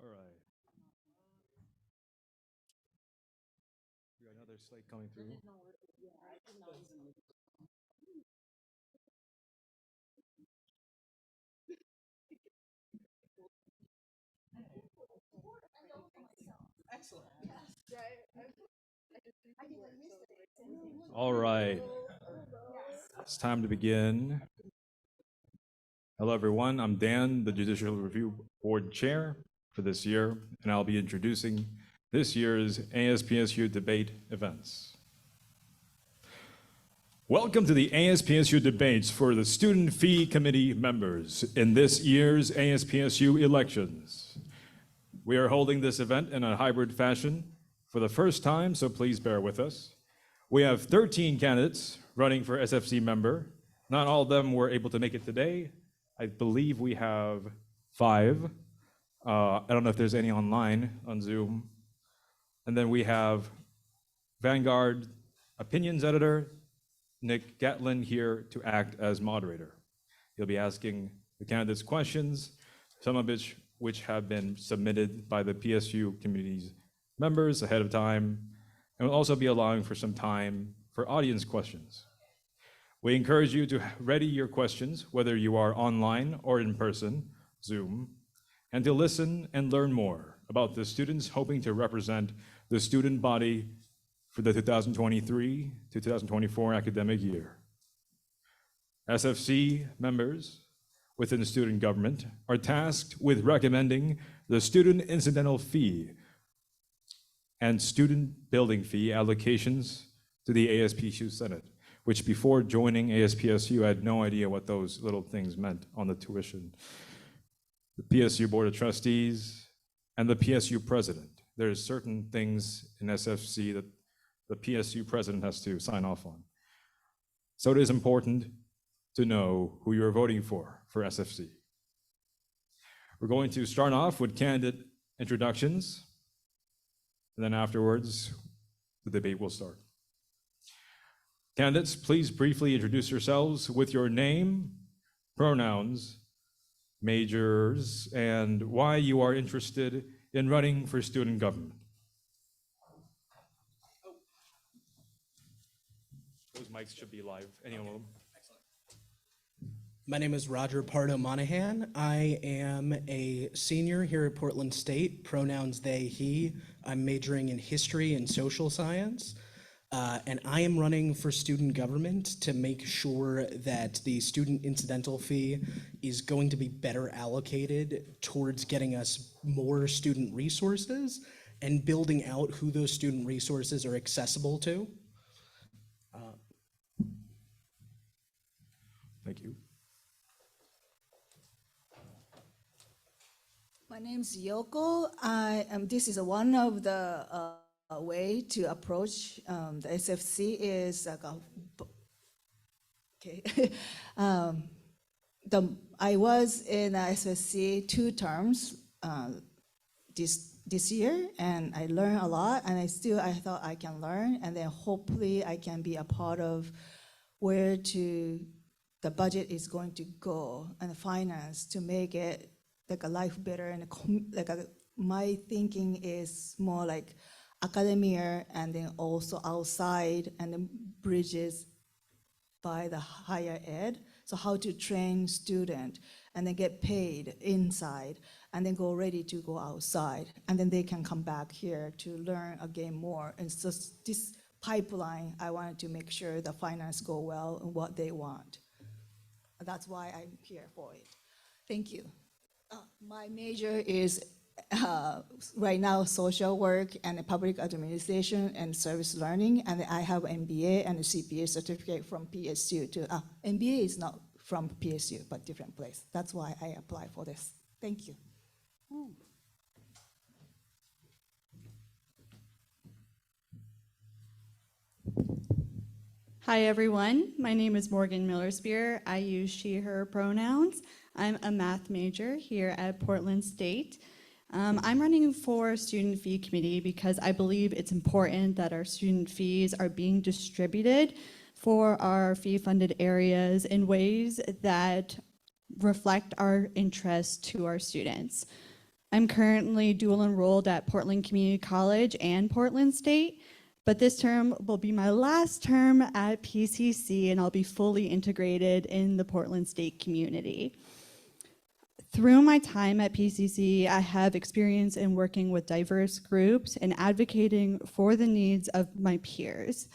All right. We got another slate coming through. Excellent. All right. It's time to begin. Hello, everyone. I'm Dan, the Judicial Review Board Chair for this year, and I'll be introducing this year's ASPSU debate events. Welcome to the ASPSU debates for the Student Fee Committee members in this year's ASPSU elections. We are holding this event in a hybrid fashion for the first time, so please bear with us. We have 13 candidates running for SFC member. Not all of them were able to make it today. I believe we have 5. I don't know if there's any online on Zoom. And then we have Vanguard opinions editor, Nick Gatlin, here to act as moderator. He'll be asking the candidates questions, some of which have been submitted by the PSU community's members ahead of time, and will also be allowing for some time for audience questions. We encourage you to ready your questions, whether you are online or in person, Zoom, and to listen and learn more about the students hoping to represent the student body for the 2023 to 2024 academic year. SFC members within student government are tasked with recommending the student incidental fee and student building fee allocations to the ASPSU Senate, which before joining ASPSU, I had no idea what those little things meant on the tuition. The PSU Board of Trustees and the PSU President. There's certain things in SFC that the PSU President has to sign off on. So it is important to know who you're voting for SFC. We're going to start off with candidate introductions, and then afterwards, the debate will start. Candidates, please briefly introduce yourselves with your name, pronouns, majors, and why you are interested in running for student government. Those mics should be live, any of them. My name is Roger Pardo-Monahan. I am a senior here at Portland State, pronouns they, he. I'm majoring in history and social science, and I am running for student government to make sure that the student incidental fee is going to be better allocated towards getting us more student resources and building out who those student resources are accessible to. Thank you. My name is Yoko. This is one of the way to approach the SFC is okay. I was in SFC 2 terms this year, and I learned a lot, and I thought I can learn, and then hopefully I can be a part of where the budget is going to go and the finance to make it like a life better, and my thinking is more like academia and then also outside and then bridges by the higher ed. So how to train student and then get paid inside and then go ready to go outside, and then they can come back here to learn again more. And so this pipeline, I wanted to make sure the finance go well and what they want. That's why I'm here for it. Thank you. My major is right now social work and public administration and service learning, and I have MBA and a CPA certificate from PSU too. MBA is not from PSU, but different place. That's why I apply for this. Thank you. Hi everyone, my name is Morgan Miller-Speare. I use she, her pronouns. I'm a math major here at Portland State. I'm running for student fee committee because I believe it's important that our student fees are being distributed for our fee-funded areas in ways that reflect our interests to our students. I'm currently dual enrolled at Portland Community College and Portland State, but this term will be my last term at PCC, and I'll be fully integrated in the Portland State community. Through my time at PCC, I have experience in working with diverse groups and advocating for the needs of my peers.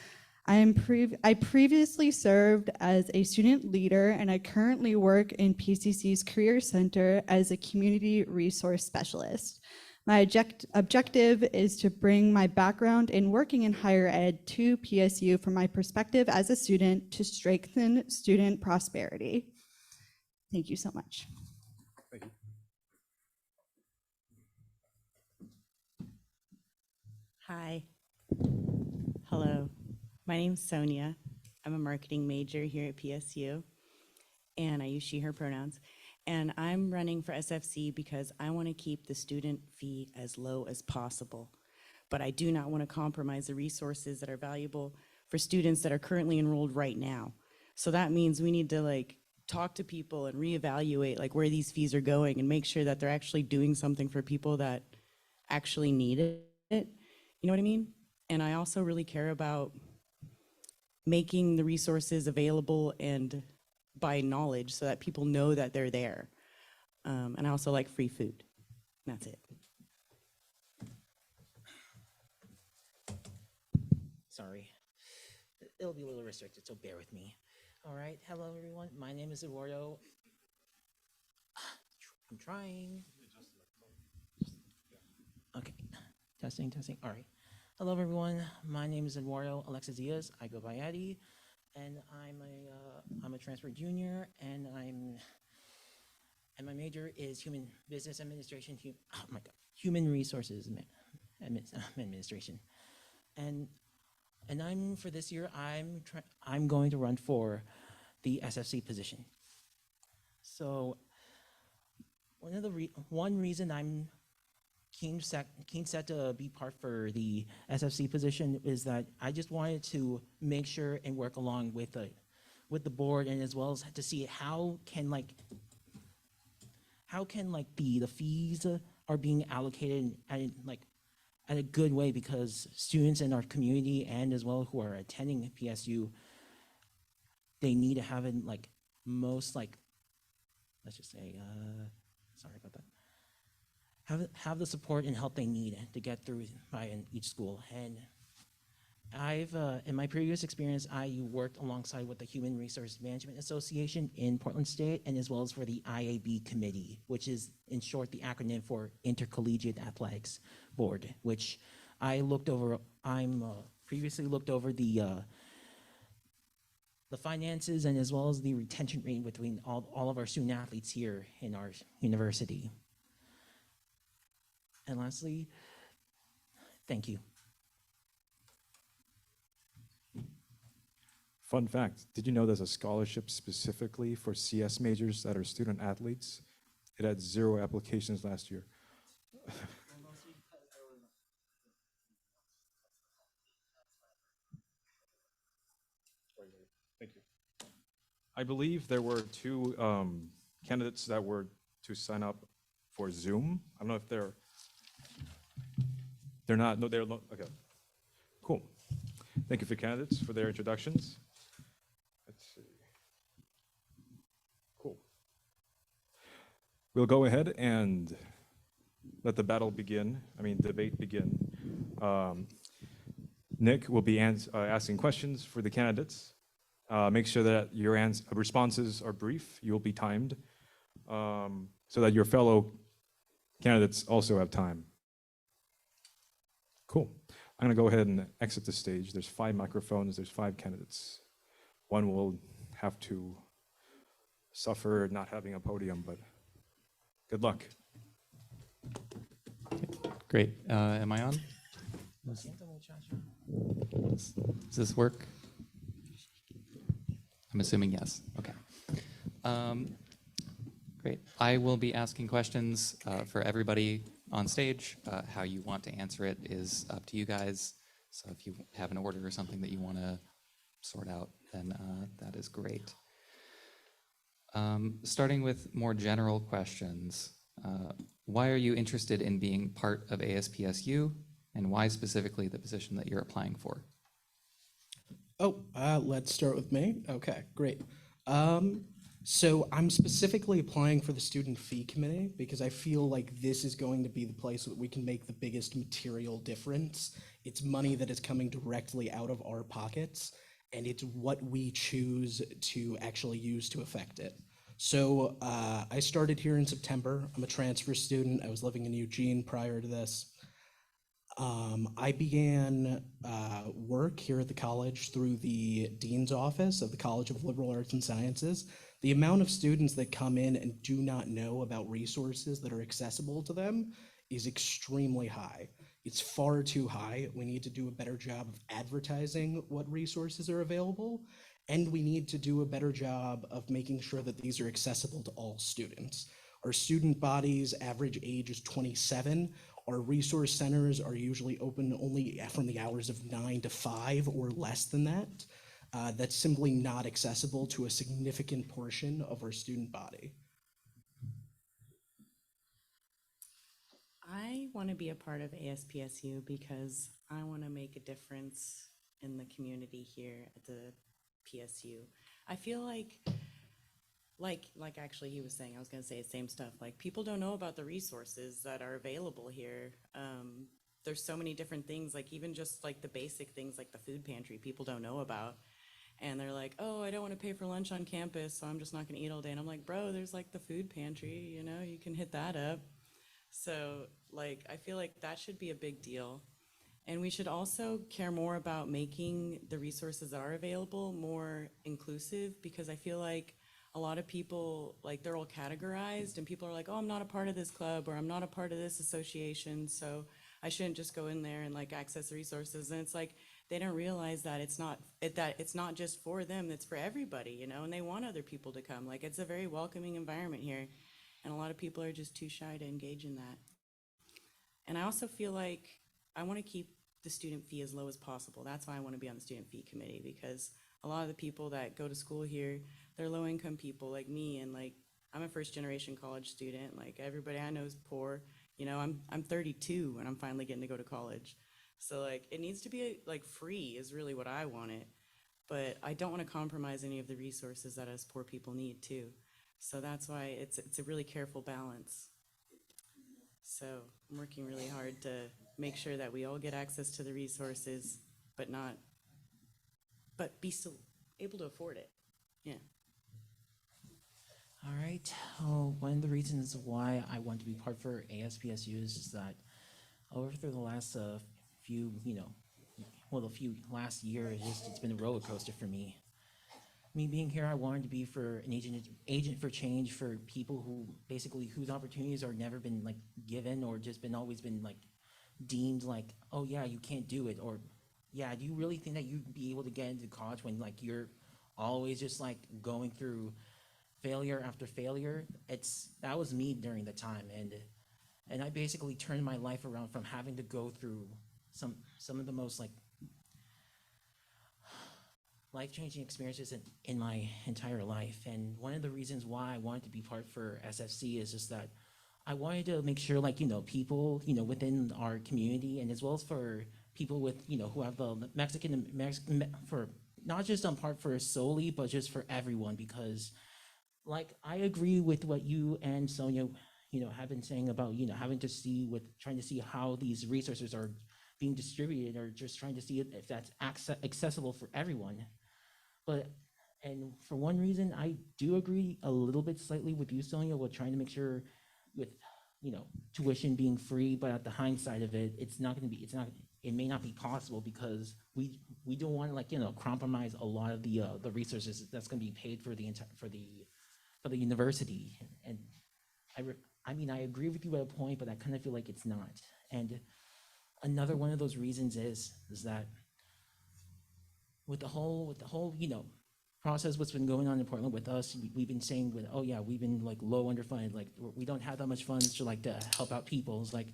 I previously served as a student leader, and I currently work in PCC's Career Center as a community resource specialist. My objective is to bring my background in working in higher ed to PSU from my perspective as a student to strengthen student prosperity. Thank you so much. Thank you. Hi. Hello. My name's Sonya. I'm a marketing major here at PSU, and I use she, her pronouns. And I'm running for SFC because I want to keep the student fee as low as possible. But I do not want to compromise the resources that are valuable for students that are currently enrolled right now. So that means we need to talk to people and reevaluate where these fees are going and make sure that they're actually doing something for people that actually need it. You know what I mean? And I also really care about making the resources available and by knowledge so that people know that they're there. And I also like free food. That's it. Sorry. It'll be a little restricted, so bear with me. All right, hello everyone. My name is Eduardo. I'm trying. Okay, testing. All right. Hello everyone. My name is Eduardo Alexis Diaz. I go by Eddy, and I'm a transfer junior, and my major is human business administration. Human resources administration, and I'm for this year. I'm going to run for the SFC position. So one reason I'm keen set to be part for the SFC position is that I just wanted to make sure and work along with the board, and as well as to see how can the fees are being allocated at a good way, because students in our community and as well who are attending PSU, they need to have it let's just say sorry about that. Have the support and help they need to get through by each school. And I've, in my previous experience, I worked alongside with the Human Resource Management Association in Portland State, and as well as for the IAB committee, which is in short the acronym for Intercollegiate Athletics Board, which I looked over. Previously looked over the finances and as well as the retention rate between all of our student athletes here in our university. And lastly, thank you. Fun fact, did you know there's a scholarship specifically for CS majors that are student athletes? It had 0 applications last year. Thank you. I believe there were 2 candidates that were to sign up for Zoom. I don't know if they're not, no, they're, okay. Cool. Thank you for candidates for their introductions. Let's see. Cool. We'll go ahead and let the battle begin, debate begin. Nick will be asking questions for the candidates. Make sure that your responses are brief. You will be timed so that your fellow candidates also have time. Cool. I'm going to go ahead and exit the stage. There's 5 microphones. There's 5 candidates. One will have to suffer not having a podium, but good luck. Great. Am I on? Does this work? I'm assuming yes. Okay. Great. I will be asking questions for everybody on stage. How you want to answer it is up to you guys. So if you have an order or something that you want to sort out, then that is great. Starting with more general questions, Why are you interested in being part of ASPSU, and why specifically the position that you're applying for? Oh, let's start with me. Okay, great. So I'm specifically applying for the student fee committee because I feel like this is going to be the place that we can make the biggest material difference. It's money that is coming directly out of our pockets, and it's what we choose to actually use to affect it. So I started here in September. I'm a transfer student. I was living in Eugene prior to this. I began work here at the college through the dean's office of the College of Liberal Arts and Sciences. The amount of students that come in and do not know about resources that are accessible to them is extremely high. It's far too high. We need to do a better job of advertising what resources are available, and we need to do a better job of making sure that these are accessible to all students. Our student body's average age is 27. Our resource centers are usually open only from the hours of 9 to 5 or less than that. That's simply not accessible to a significant portion of our student body. I want to be a part of ASPSU because I want to make a difference in the community here at the PSU. I feel like actually he was saying, I was going to say the same stuff. Like, people don't know about the resources that are available here. There's so many different things, like even just like the basic things like the food pantry people don't know about. And they're like, oh, I don't want to pay for lunch on campus, so I'm just not going to eat all day. And I'm like, bro, there's like the food pantry, you know, you can hit that up. So like, I feel like that should be a big deal. And we should also care more about making the resources that are available more inclusive, because I feel like a lot of people, like, they're all categorized and people are like, oh, I'm not a part of this club or I'm not a part of this association, so I shouldn't just go in there and like access the resources. And it's like, they don't realize that it's not just for them, it's for everybody, you know, and they want other people to come. Like, it's a very welcoming environment here, and a lot of people are just too shy to engage in that. And I also feel like I want to keep the student fee as low as possible. That's why I want to be on the student fee committee, because a lot of the people that go to school here, they're low income people like me, and like, I'm a first generation college student. Like, everybody I know is poor. You know, I'm 32 and I'm finally getting to go to college. So like, it needs to be like free is really what I want it. But I don't want to compromise any of the resources that us poor people need too. So that's why it's a really careful balance. So I'm working really hard to make sure that we all get access to the resources, but be still able to afford it. Yeah. All right. One of the reasons why I want to be part for ASPSU is that over through the last few last years, it's been a roller coaster for me. Me being here, I wanted to be for an agent for change for people whose opportunities are never been like given, or just always been like deemed like, oh yeah, you can't do it, or yeah, do you really think that you'd be able to get into college when like you're always just like going through failure after failure? That was me during the time, and I basically turned my life around from having to go through some of the most like life-changing experiences in my entire life. And one of the reasons why I wanted to be part for SFC is just that I wanted to make sure, like, you know, people, you know, within our community, and as well as for people with, you know, who have the Mexican for not just on part for solely, but just for everyone, because like, I agree with what you and Sonya, you know, have been saying about, you know, trying to see how these resources are being distributed, or just trying to see if that's accessible for everyone. And for one reason, I do agree a little bit slightly with you, Sonya, with trying to make sure with, you know, tuition being free, but at the hindsight of it, it may not be possible, because we don't want to, like, you know, compromise a lot of the resources that's going to be paid for the university. And I mean, I agree with you at a point, but I kind of feel like it's not. And another one of those reasons is that with the whole, you know, process, what's been going on in Portland with us, we've been saying with, oh yeah, we've been like low underfunded, like we don't have that much funds to help out people. It's like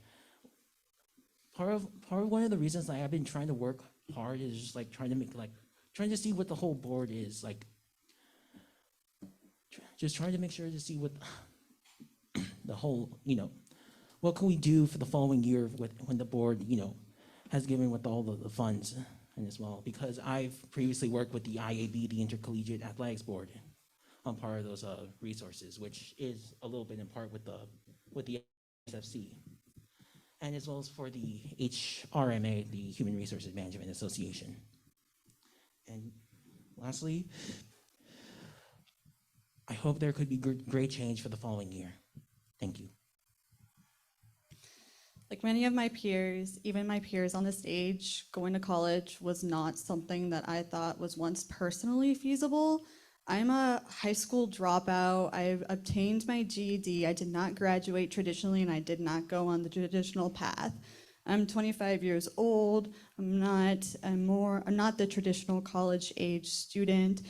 part of one of the reasons I've been trying to work hard is just like trying to see what the whole board is like, just trying to make sure to see what the whole, what can we do for the following year when the board, has given with all the funds and as well? Because I've previously worked with the IAB, the Intercollegiate Athletics Board, on part of those resources, which is a little bit in part with the SFC, and as well as for the HRMA, the Human Resources Management Association. And lastly, I hope there could be great change for the following year. Thank you. Like many of my peers, even my peers on the stage, going to college was not something that I thought was once personally feasible. I'm a high school dropout. I've obtained my GED. I did not graduate traditionally, and I did not go on the traditional path. I'm 25 years old. I'm not the traditional college age student,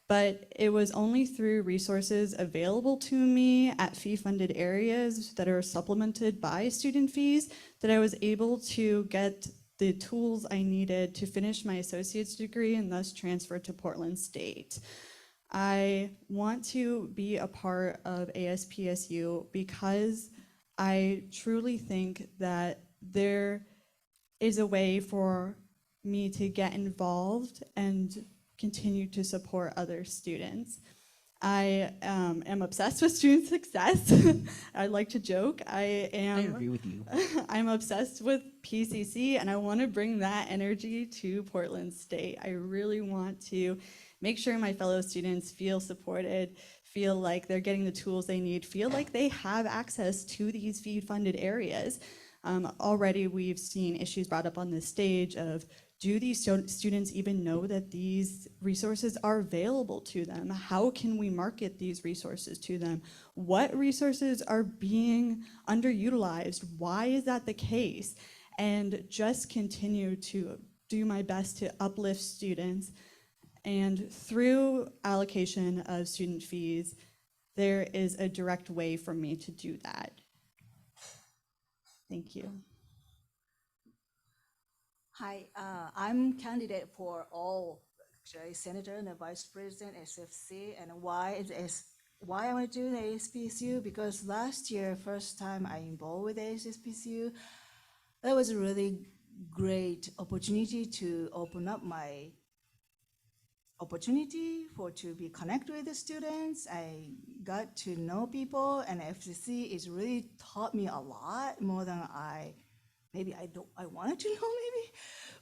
but it was only through resources available to me at fee-funded areas that are supplemented by student fees that I was able to get the tools I needed to finish my associate's degree and thus transfer to Portland State. I want to be a part of ASPSU because I truly think that there is a way for me to get involved and continue to support other students. I am obsessed with student success. I like to joke. I agree with you. I'm obsessed with PCC, and I want to bring that energy to Portland State. I really want to make sure my fellow students feel supported, feel like they're getting the tools they need, feel like they have access to these fee-funded areas. Already we've seen issues brought up on this stage of, do these students even know that these resources are available to them? How can we market these resources to them? What resources are being underutilized? Why is that the case? And just continue to do my best to uplift students. And through allocation of student fees, there is a direct way for me to do that. Thank you. Hi, I'm candidate for all, actually, senator and vice president, SFC, and why I want to do the ASPSU, because last year, first time I involved with the ASPSU, that was a really great opportunity to open up my opportunity to be connect with the students. I got to know people, and FCC is really taught me a lot more than I wanted to know maybe,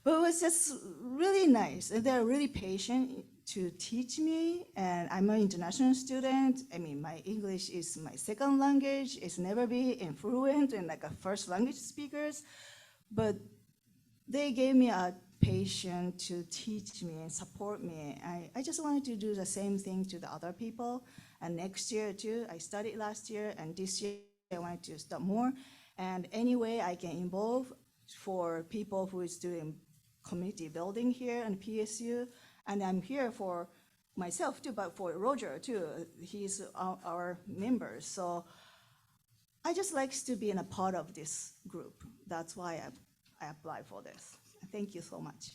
but it was just really nice. And they're really patient to teach me, and I'm an international student. I mean, my English is my second language. It's never been fluent in like a first language speakers, but they gave me a patience to teach me and support me. I just wanted to do the same thing to the other people. And next year too, I studied last year, and this year I wanted to start more. And any way I can involve for people who is doing community building here in PSU, and I'm here for myself too, but for Roger too. He's our member. So I just like to be in a part of this group. That's why I applied for this. Thank you so much.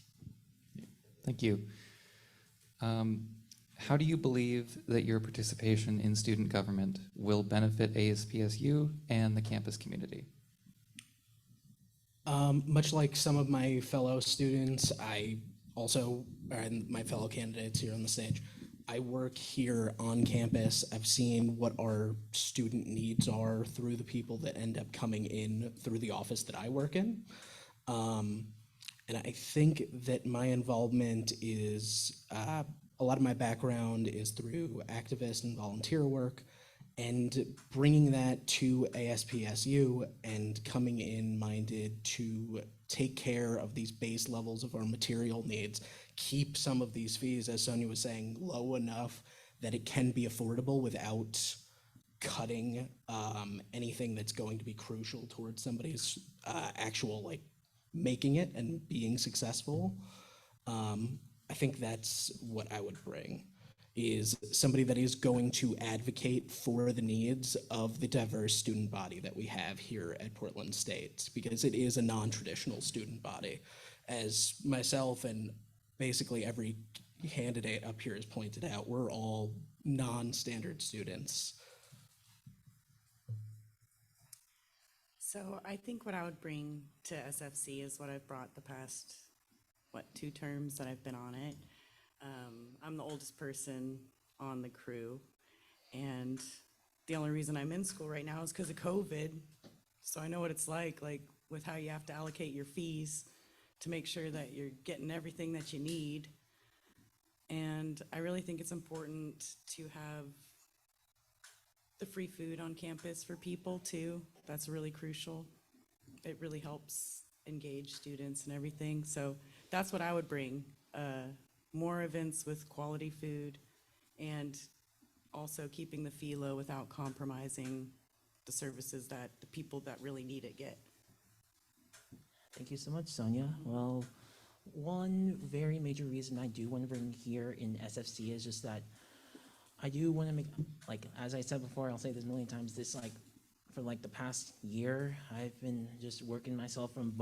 Thank you. How do you believe that your participation in student government will benefit ASPSU and the campus community? Much like some of my fellow students, and my fellow candidates here on the stage, I work here on campus. I've seen what our student needs are through the people that end up coming in through the office that I work in. And I think that my involvement is, a lot of my background is through activist and volunteer work, and bringing that to ASPSU and coming in minded to take care of these base levels of our material needs, keep some of these fees, as Sonya was saying, low enough that it can be affordable without cutting anything that's going to be crucial towards somebody's actual making it and being successful. I think that's what I would bring, is somebody that is going to advocate for the needs of the diverse student body that we have here at Portland State, because it is a non-traditional student body. As myself and basically every candidate up here has pointed out, we're all non-standard students. So I think what I would bring to SFC is what I've brought the past, 2 terms that I've been on it. I'm the oldest person on the crew, and the only reason I'm in school right now is because of COVID. So I know what it's like with how you have to allocate your fees to make sure that you're getting everything that you need. And I really think it's important to have the free food on campus for people too. That's really crucial. It really helps engage students and everything. So that's what I would bring. More events with quality food and also keeping the fee low without compromising the services that the people that really need it get. Thank you so much, Sonia. Well, one very major reason I do want to bring here in SFC is just that I do want to make, as I said before, I'll say this a million times, for the past year, I've been just working myself from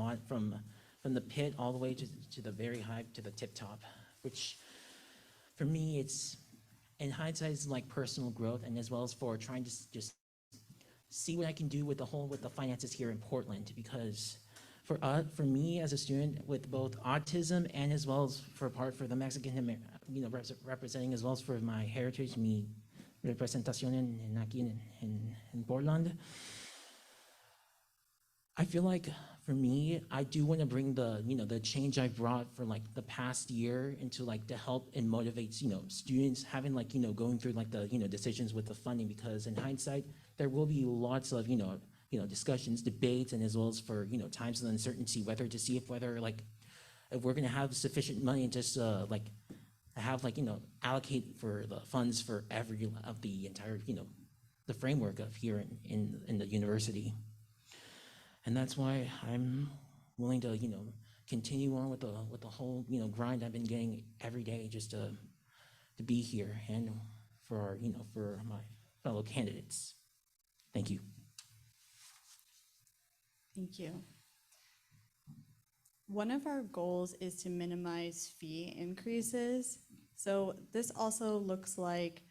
the pit all the way to the very high, to the tip top, which for me, it's, in hindsight, it's personal growth, and as well as for trying to just see what I can do with the finances here in Portland, because for me as a student with both autism and as well as for the Mexican, representing as well as for my heritage, mi representación aquí in Portland, I feel like for me, I do want to bring the change I've brought for the past year into to help and motivate students having going through the decisions with the funding, because in hindsight there will be lots of discussions, debates, and as well as for times of uncertainty whether to see if we're going to have sufficient money and just have allocate for the funds for every of the entire the framework of here in the university. And that's why I'm willing to, continue on with the whole, grind I've been getting every day just to be here and for for my fellow candidates. Thank you. Thank you. One of our goals is to minimize fee increases. So this also looks like,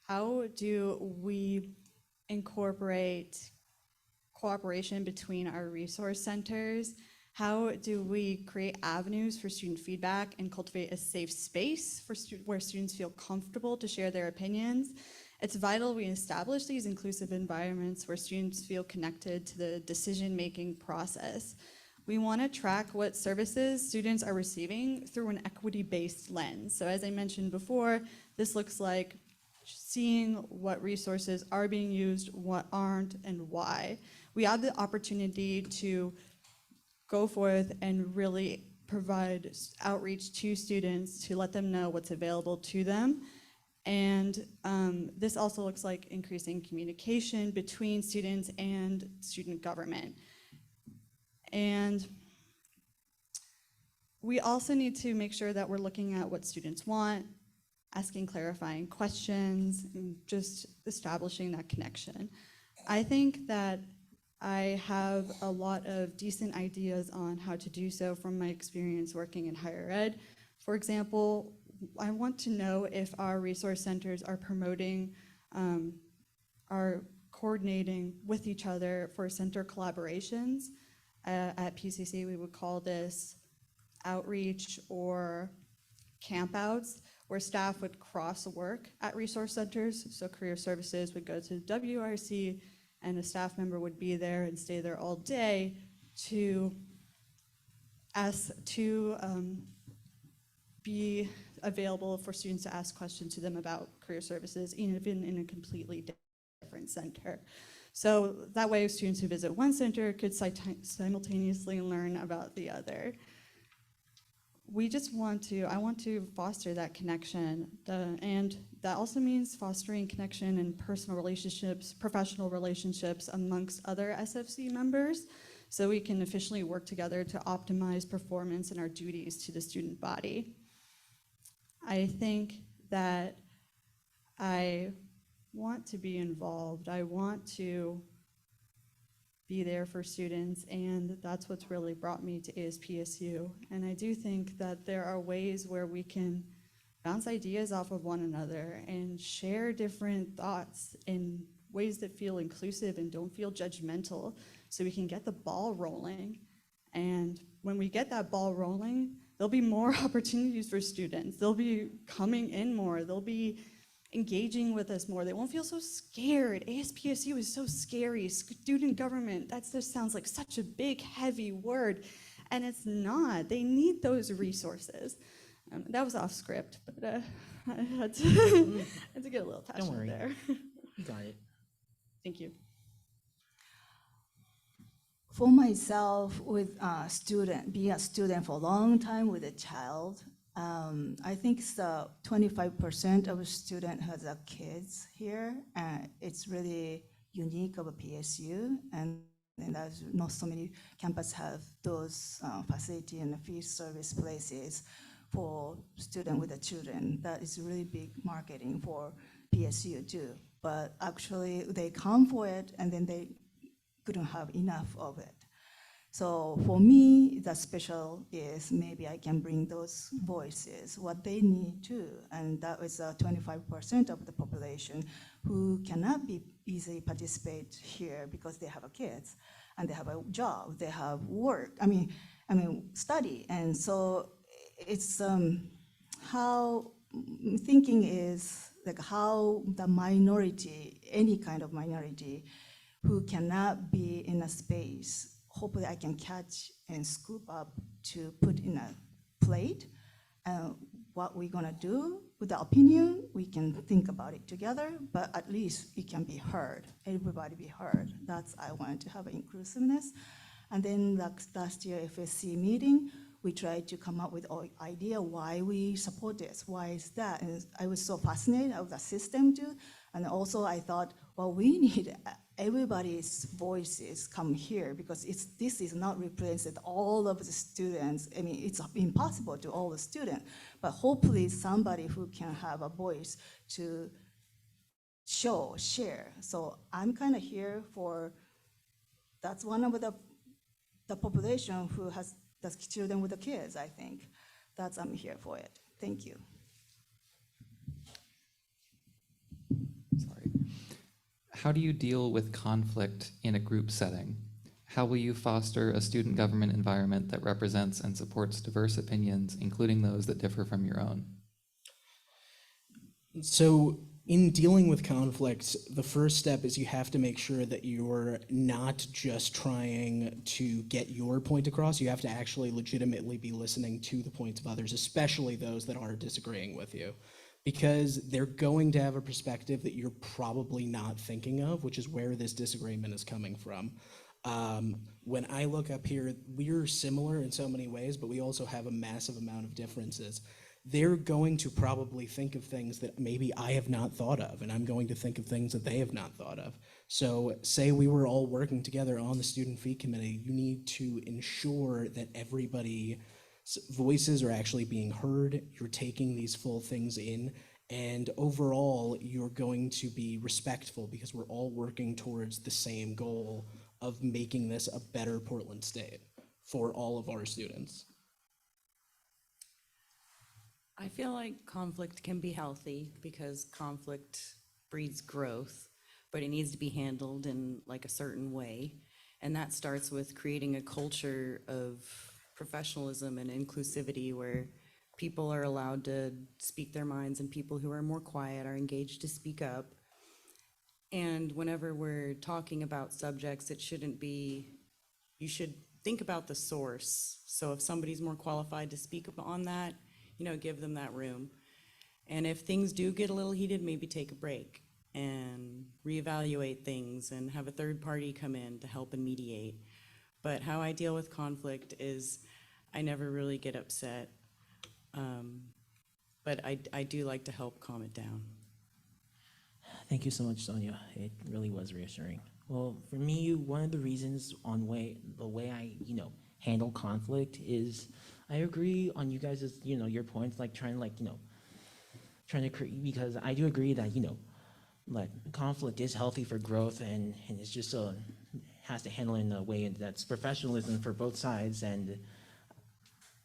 how do we incorporate cooperation between our resource centers? How do we create avenues for student feedback and cultivate a safe space for where students feel comfortable to share their opinions? It's vital we establish these inclusive environments where students feel connected to the decision-making process. We want to track what services students are receiving through an equity-based lens. So as I mentioned before, this looks like seeing what resources are being used, what aren't, and why. We have the opportunity to go forth and really provide outreach to students to let them know what's available to them. And this also looks like increasing communication between students and student government. And we also need to make sure that we're looking at what students want, asking clarifying questions, and just establishing that connection. I think that I have a lot of decent ideas on how to do so from my experience working in higher ed. For example, I want to know if our resource centers are promoting, are coordinating with each other for center collaborations. At PCC, we would call this outreach or campouts, where staff would cross work at resource centers. So career services would go to WRC, and a staff member would be there and stay there all day to be available for students to ask questions to them about career services, even in a completely different center. So that way students who visit one center could simultaneously learn about the other. I want to foster that connection, and that also means fostering connection and personal relationships, professional relationships amongst other SFC members, so we can efficiently work together to optimize performance and our duties to the student body. I think that I want to be involved. I want to be there for students, and that's what's really brought me to ASPSU. And I do think that there are ways where we can bounce ideas off of one another and share different thoughts in ways that feel inclusive and don't feel judgmental. so we can get the ball rolling. And when we get that ball rolling, there'll be more opportunities for students. They'll be coming in more. They'll be engaging with us more. They won't feel so scared. ASPSU is so scary. Student government, that just sounds like such a big, heavy word. And it's not. They need those resources. That was off script, but I had to, had to get a little Don't passionate worry. there. You got it. Thank you. For myself, with being a student for a long time with a child, I think it's 25% of student has kids here, and it's really unique of a PSU, and there's not so many campuses have those facility and field service places for students with the children. That is really big marketing for PSU too. But actually, they come for it, and then they couldn't have enough of it. So for me, the special is maybe I can bring those voices, what they need too. And that is 25% of the population who cannot be easily participate here because they have kids and they have a job, they have work, I mean study. And so it's how thinking is like how the minority, any kind of minority who cannot be in a space, hopefully I can catch and scoop up to put in a plate. What we're gonna do with the opinion, we can think about it together, but at least it can be heard, everybody be heard. That's, I wanted to have inclusiveness. And then last year FSC meeting, we tried to come up with an idea why we support this, why is that? And I was so fascinated with the system too. And also I thought, well, we need everybody's voices come here because this is not represented all of the students. I mean, it's impossible to all the students, but hopefully somebody who can have a voice to share. So I'm kind of here for, that's one of the population who has the children with the kids, I think. I'm here for it. Thank you. Sorry. How do you deal with conflict in a group setting? How will you foster a student government environment that represents and supports diverse opinions, including those that differ from your own? So in dealing with conflicts, the first step is you have to make sure that you're not just trying to get your point across. You have to actually legitimately be listening to the points of others, especially those that are disagreeing with you, because they're going to have a perspective that you're probably not thinking of, which is where this disagreement is coming from. When I look up here, we're similar in so many ways, but we also have a massive amount of differences. They're going to probably think of things that maybe I have not thought of, and I'm going to think of things that they have not thought of. So say we were all working together on the student fee committee, you need to ensure that everybody's voices are actually being heard, you're taking these full things in, and overall you're going to be respectful because we're all working towards the same goal of making this a better Portland state for all of our students. I feel like conflict can be healthy because conflict breeds growth, but it needs to be handled in like a certain way. And that starts with creating a culture of professionalism and inclusivity where people are allowed to speak their minds and people who are more quiet are engaged to speak up. And whenever we're talking about subjects, it shouldn't be, you should think about the source. So if somebody's more qualified to speak on that, give them that room. And if things do get a little heated, maybe take a break and reevaluate things and have a third party come in to help and mediate. But how I deal with conflict is I never really get upset, but I do like to help calm it down. Thank you so much, Sonya. It really was reassuring. Well, for me, one of the reasons the way I, handle conflict is I agree on you guys' your points, like trying to create, because I do agree that, like conflict is healthy for growth and it's just has to handle it in a way that's professionalism for both sides, and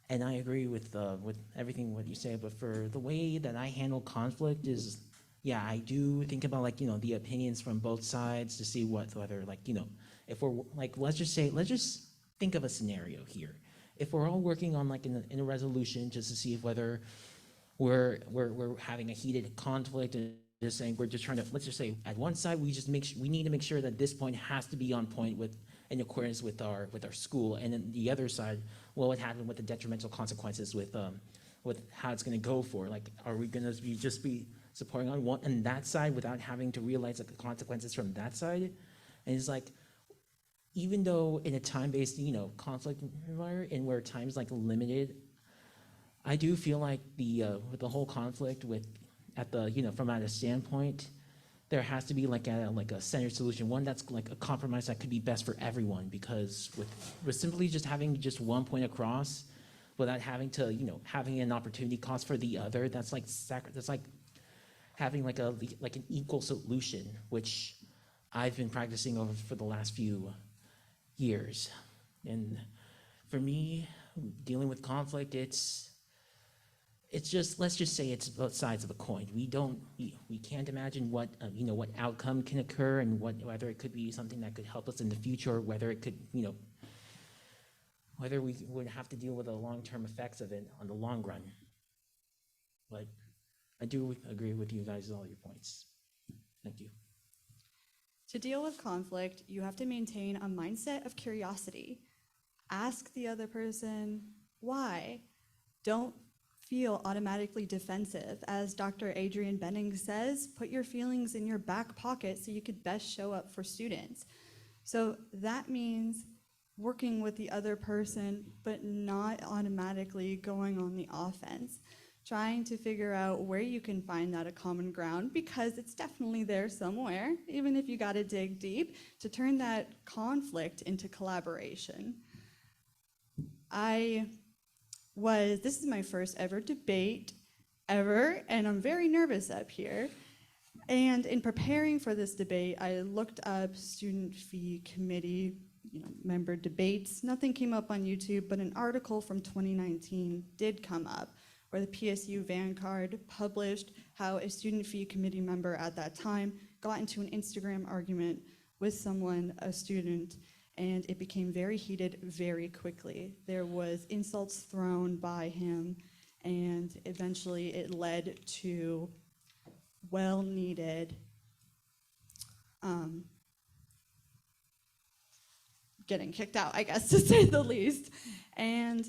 I agree with everything what you say, but for the way that I handle conflict is, yeah, I do think about the opinions from both sides to see whether if we're like, let's just think of a scenario here. If we're all working on like in a resolution just to see if whether we're having a heated conflict and just saying we're just trying to, let's just say at one side we need to make sure that this point has to be on point with in accordance with our school, and then the other side, what would happen with the detrimental consequences with how it's going to go for, like, are we going to just be supporting on that side without having to realize like the consequences from that side? And it's like, even though in a time-based, conflict environment and where time's like limited, I do feel like with the whole conflict from at a standpoint, there has to be like a centered solution, one that's like a compromise that could be best for everyone, because with simply just having just one point across without having to, having an opportunity cost for the other, that's like having like an equal solution, which I've been practicing over for the last few years. And for me, dealing with conflict, it's just, let's just say it's both sides of a coin. We can't imagine what outcome can occur, and whether it could be something that could help us in the future, or whether it could, whether we would have to deal with the long-term effects of it on the long run. But I do agree with you guys, all your points. Thank you. To deal with conflict, you have to maintain a mindset of curiosity. Ask the other person why. Don't feel automatically defensive. As Dr. Adrian Benning says, put your feelings in your back pocket so you could best show up for students. So that means working with the other person, but not automatically going on the offense. Trying to figure out where you can find that a common ground, because it's definitely there somewhere, even if you gotta dig deep, to turn that conflict into collaboration. This is my first ever debate ever, and I'm very nervous up here. And in preparing for this debate, I looked up student fee committee member debates. Nothing came up on YouTube, but an article from 2019 did come up, where the PSU Vanguard published how a student fee committee member at that time got into an Instagram argument with someone, a student, and it became very heated very quickly. There was insults thrown by him, and eventually it led to well-needed getting kicked out, I guess, to say the least. And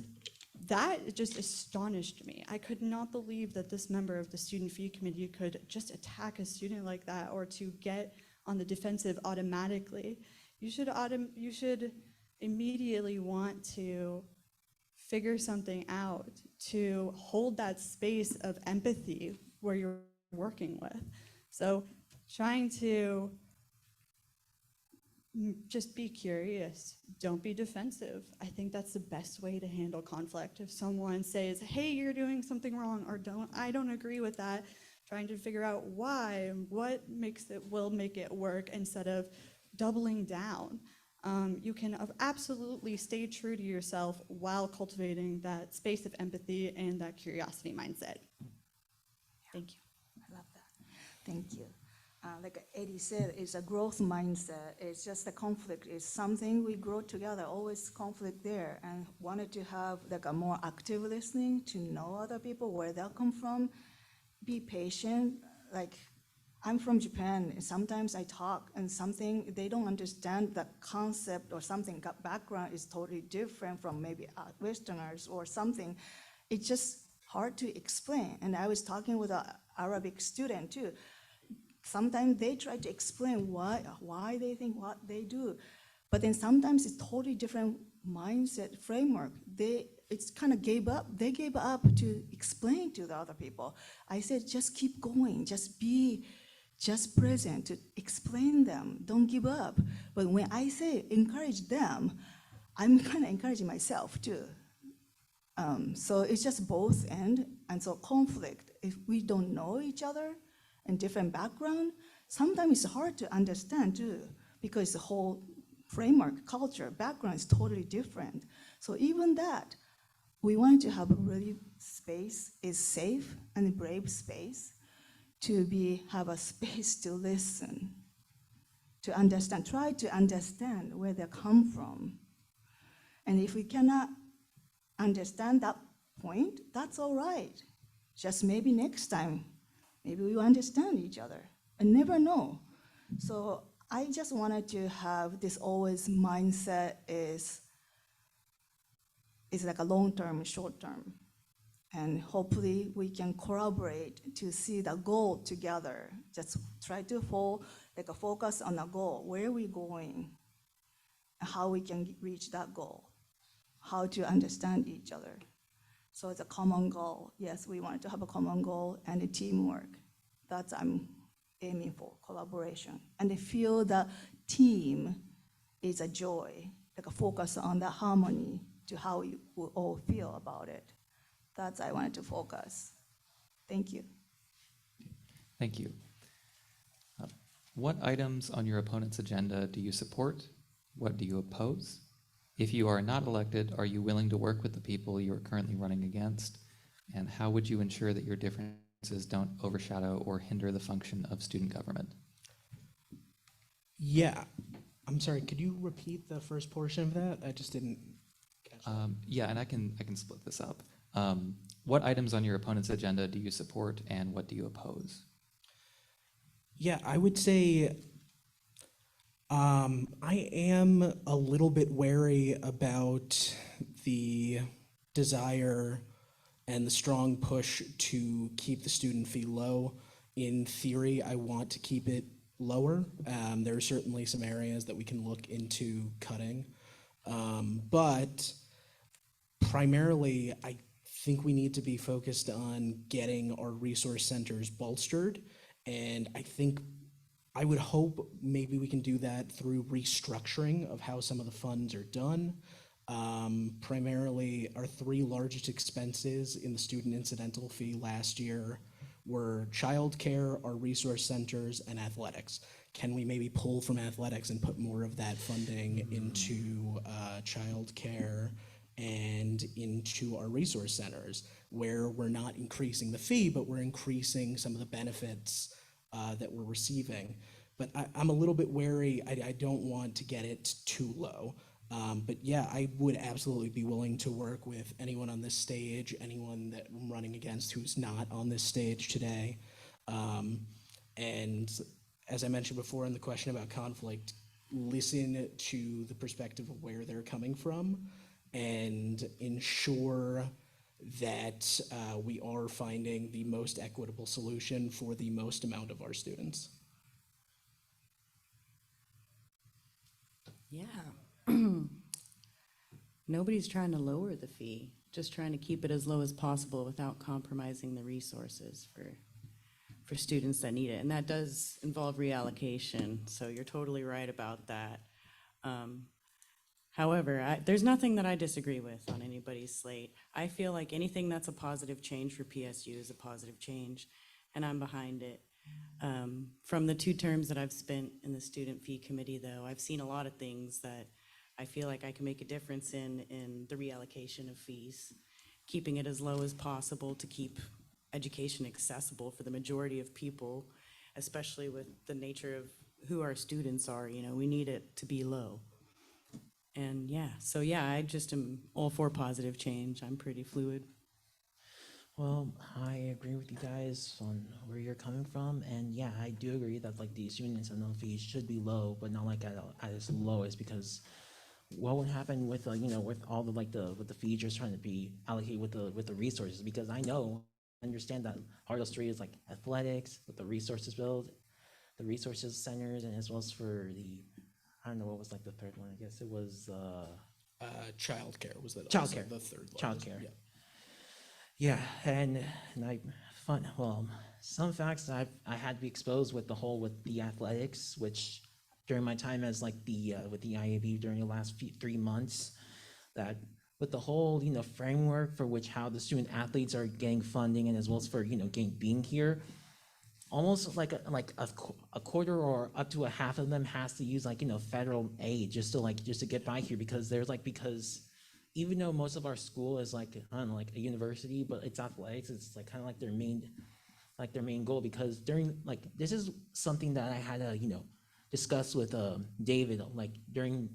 that just astonished me. I could not believe that this member of the student fee committee could just attack a student like that, or to get on the defensive automatically. You should immediately want to figure something out, to hold that space of empathy where you're working with. So trying to just be curious, don't be defensive. I think that's the best way to handle conflict. If someone says, hey, you're doing something wrong, or I don't agree with that, trying to figure out why and what will make it work, instead of doubling down. You can absolutely stay true to yourself while cultivating that space of empathy and that curiosity mindset. Thank you. I love that. Thank you. Like Eddy said, it's a growth mindset. It's just the conflict. It's something we grow together, always conflict there, and wanted to have like a more active listening to know other people, where they'll come from, be patient. Like, I'm from Japan, and sometimes I talk and something, they don't understand the concept, or something, background is totally different from maybe Westerners or something. It's just hard to explain. And I was talking with an Arabic student too. Sometimes they try to explain why they think what they do, but then sometimes it's totally different mindset framework. It's kind of gave up. They gave up to explain to the other people. I said, just keep going, just be present to explain them. Don't give up. But when I say encourage them, I'm kind of encouraging myself too. So it's just both end. And so conflict, if we don't know each other and different background, sometimes it's hard to understand too, because the whole framework, culture, background is totally different. So even that, we want to have a really space, is safe and brave space, to have a space to listen. to understand, try to understand where they come from. And if we cannot understand that point, that's all right. Just maybe next time, maybe we will understand each other. I never know. So I just wanted to have this always mindset is like a long-term, short-term. And hopefully we can collaborate to see the goal together. Just try to focus on the goal. Where are we going? And how we can reach that goal. How to understand each other. So it's a common goal. Yes, we want to have a common goal and a teamwork. That's I'm aiming for, collaboration. And I feel the team is a joy, like a focus on the harmony to how we all feel about it. That's I wanted to focus. Thank you. Thank you. What items on your opponent's agenda do you support? What do you oppose? If you are not elected, are you willing to work with the people you are currently running against? And how would you ensure that your differences don't overshadow or hinder the function of student government? Yeah, I'm sorry, could you repeat the first portion of that? I just didn't catch that. Yeah, and I can split this up. What items on your opponent's agenda do you support and what do you oppose? Yeah, I would say I am a little bit wary about the desire and the strong push to keep the student fee low. In theory, I want to keep it lower. There are certainly some areas that we can look into cutting. But primarily, I think we need to be focused on getting our resource centers bolstered. And I would hope maybe we can do that through restructuring of how some of the funds are done. Primarily, our three largest expenses in the student incidental fee last year were childcare, our resource centers, and athletics. Can we maybe pull from athletics and put more of that funding into childcare and into our resource centers, where we're not increasing the fee, but we're increasing some of the benefits that we're receiving. But I'm a little bit wary. I don't want to get it too low. But yeah, I would absolutely be willing to work with anyone on this stage, anyone that I'm running against who's not on this stage today. And as I mentioned before in the question about conflict, listen to the perspective of where they're coming from and ensure that we are finding the most equitable solution for the most amount of our students. Yeah. Nobody's trying to lower the fee, just trying to keep it as low as possible without compromising the resources for students that need it. And that does involve reallocation, so you're totally right about that. However, there's nothing that I disagree with on anybody's slate. I feel like anything that's a positive change for PSU is a positive change, and I'm behind it. From the 2 terms that I've spent in the student fee committee, though, I've seen a lot of things that I feel like I can make a difference in the reallocation of fees, keeping it as low as possible to keep education accessible for the majority of people, especially with the nature of who our students are. You know, we need it to be low. And yeah, so yeah, I just am all for positive change. I'm pretty fluid. Well, I agree with you guys on where you're coming from, and yeah, I do agree that like the student incentive fees should be low, but not like at its lowest, because what would happen with with all the with the fees just trying to be allocated with the resources? Because I understand that part of the story is like athletics, with the resources build, the resources centers, and as well as for the, I don't know what was like the third one. I guess it was Childcare was the Childcare. the third largest. Childcare. Yeah. Yeah, and some facts that I had to be exposed with the athletics, which during my time as like the with the IAB during the last 3 months, that with the whole framework for which how the student athletes are getting funding, and as well as for being here, almost like a quarter or up to a half of them has to use federal aid just to get by here, because even though most of our school is I don't know, like a university, but it's athletics, it's like kind of like their main goal, because during this is something that I had to discussed with David like during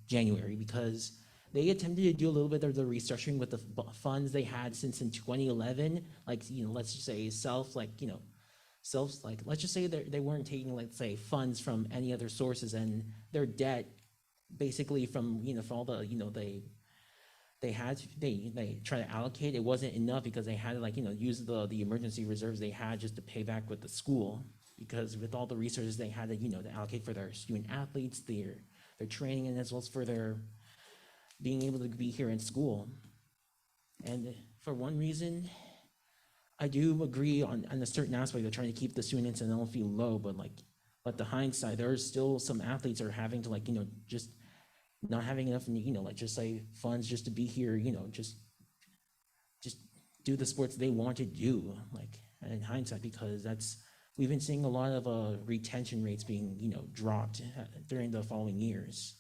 January, because they attempted to do a little bit of the restructuring with the funds they had since in 2011. Like, let's just say let's just say they weren't taking, let's say, funds from any other sources, and their debt basically from all the they try to allocate. It wasn't enough because they had to use the emergency reserves they had just to pay back with the school, because with all the resources they had to allocate for their student athletes, their training, and as well as for their being able to be here in school. And for one reason, I do agree on a certain aspect of trying to keep the students and fee low, but the hindsight, there's still some athletes are having to just not having enough, just say funds just to be here, just do the sports they want to do, in hindsight, because we've been seeing a lot of retention rates being, dropped during the following years.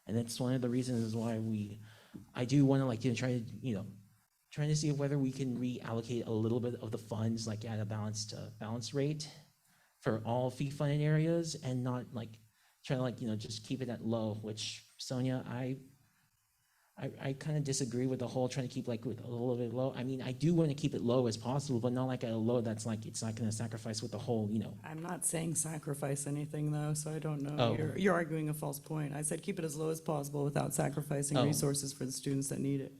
And that's one of the reasons why I do want to trying to see whether we can reallocate a little bit of the funds at a balanced rate for all fee funded areas, and not try to just keep it at low, which Sonya, I kind of disagree with the whole trying to keep with a little bit low. I mean, I do want to keep it low as possible, but not at a low that's it's not going to sacrifice with the whole, I'm not saying sacrifice anything though, so I don't know. Oh. You're arguing a false point. I said keep it as low as possible without sacrificing Oh. resources for the students that need it.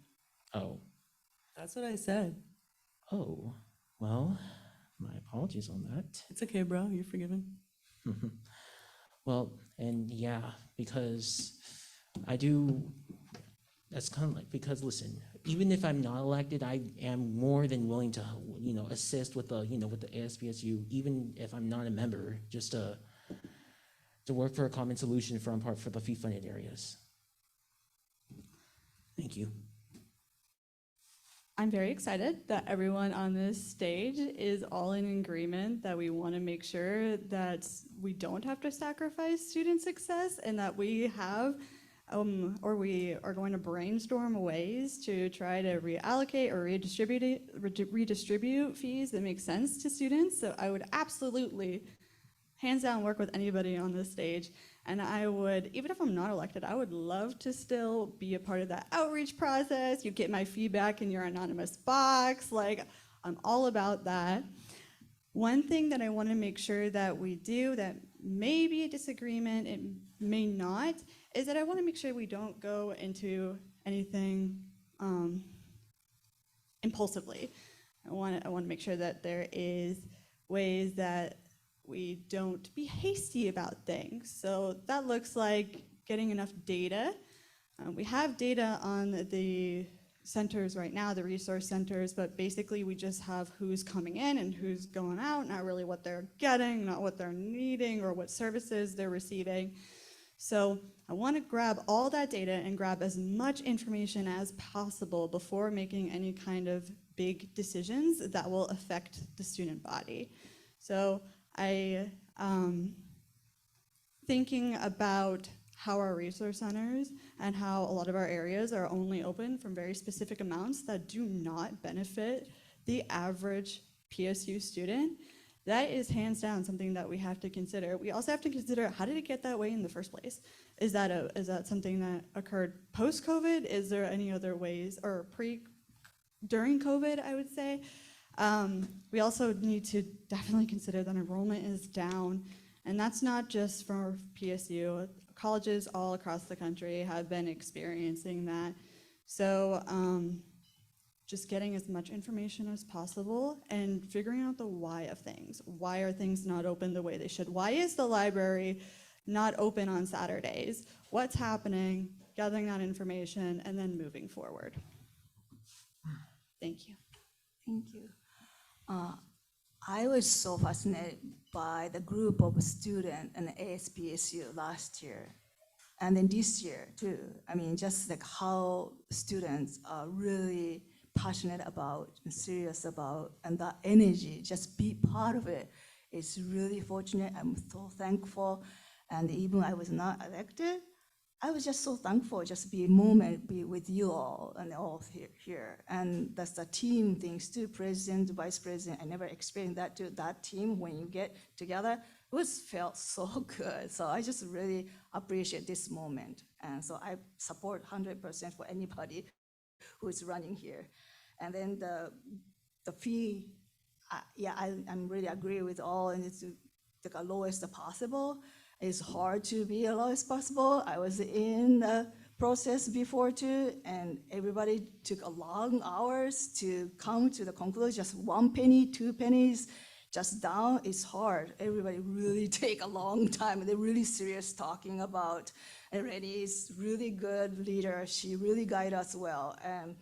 Oh, That's what I said. oh, well, my apologies on that. It's okay, bro. You're forgiven. Well, and yeah, because that's kind of because listen, even if I'm not elected, I am more than willing to, assist with the ASPSU, even if I'm not a member, just to work for a common solution for the fee funded areas. Thank you. I'm very excited that everyone on this stage is all in agreement that we want to make sure that we don't have to sacrifice student success, and that we have or we are going to brainstorm ways to try to reallocate or redistribute fees that make sense to students. So I would absolutely, hands down, work with anybody on this stage. And I would, even if I'm not elected, I would love to still be a part of that outreach process. You get my feedback in your anonymous box. I'm all about that. One thing that I want to make sure that we do that may be a disagreement, it may not, is that I want to make sure we don't go into anything impulsively. I want to make sure that there is ways that we don't be hasty about things. So that looks like getting enough data. We have data on the centers right now, the resource centers, but basically we just have who's coming in and who's going out, not really what they're getting, not what they're needing or what services they're receiving. So I want to grab all that data and grab as much information as possible before making any kind of big decisions that will affect the student body. So thinking about how our resource centers and how a lot of our areas are only open from very specific amounts that do not benefit the average PSU student, that is hands down something that we have to consider. We also have to consider, how did it get that way in the first place? Is that something that occurred post-COVID? Is there any other ways, or during COVID, I would say? We also need to definitely consider that enrollment is down, and that's not just for PSU. Colleges all across the country have been experiencing that. So just getting as much information as possible and figuring out the why of things. Why are things not open the way they should? Why is the library not open on Saturdays? What's happening? Gathering that information and then moving forward. Thank you. Thank you. I was so fascinated by the group of students in ASPSU last year, and then this year too. I mean, just how students are really passionate about and serious about, and that energy, just be part of it. It's really fortunate. I'm so thankful. And even I was not elected, I was just so thankful just be with you all and all here. And that's the team things too, president, vice president. I never experienced that too, that team when you get together. was felt so good. So I just really appreciate this moment. And so I support 100% for anybody who is running here. And then the fee, I'm really agree with all, and it's the lowest possible. It's hard to be the lowest possible. I was in the process before too, and everybody took a long hours to come to the conclusion. Just 1 penny, 2 pennies, just down is hard. Everybody really take a long time. They're really serious talking about. And Rennie is really good leader. She really guide us well. And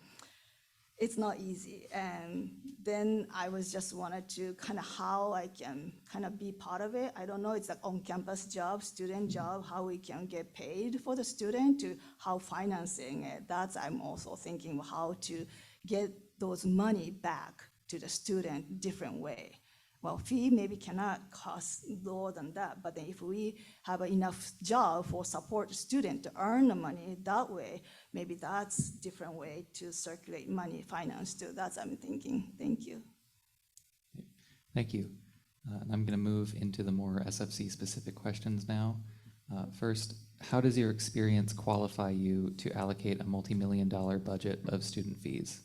it's not easy. And then I was just wanted to kind of how I can kind of be part of it. I don't know, it's like on-campus job, student job, how we can get paid for the student to how financing it. That's I'm also thinking how to get those money back to the student different way. Well, fee maybe cannot cost lower than that, but then if we have enough job for support student to earn the money that way, maybe that's different way to circulate money, finance too. That's what I'm thinking. Thank you. Thank you. And I'm going to move into the more SFC specific questions now. First, how does your experience qualify you to allocate a multi-million-dollar budget of student fees?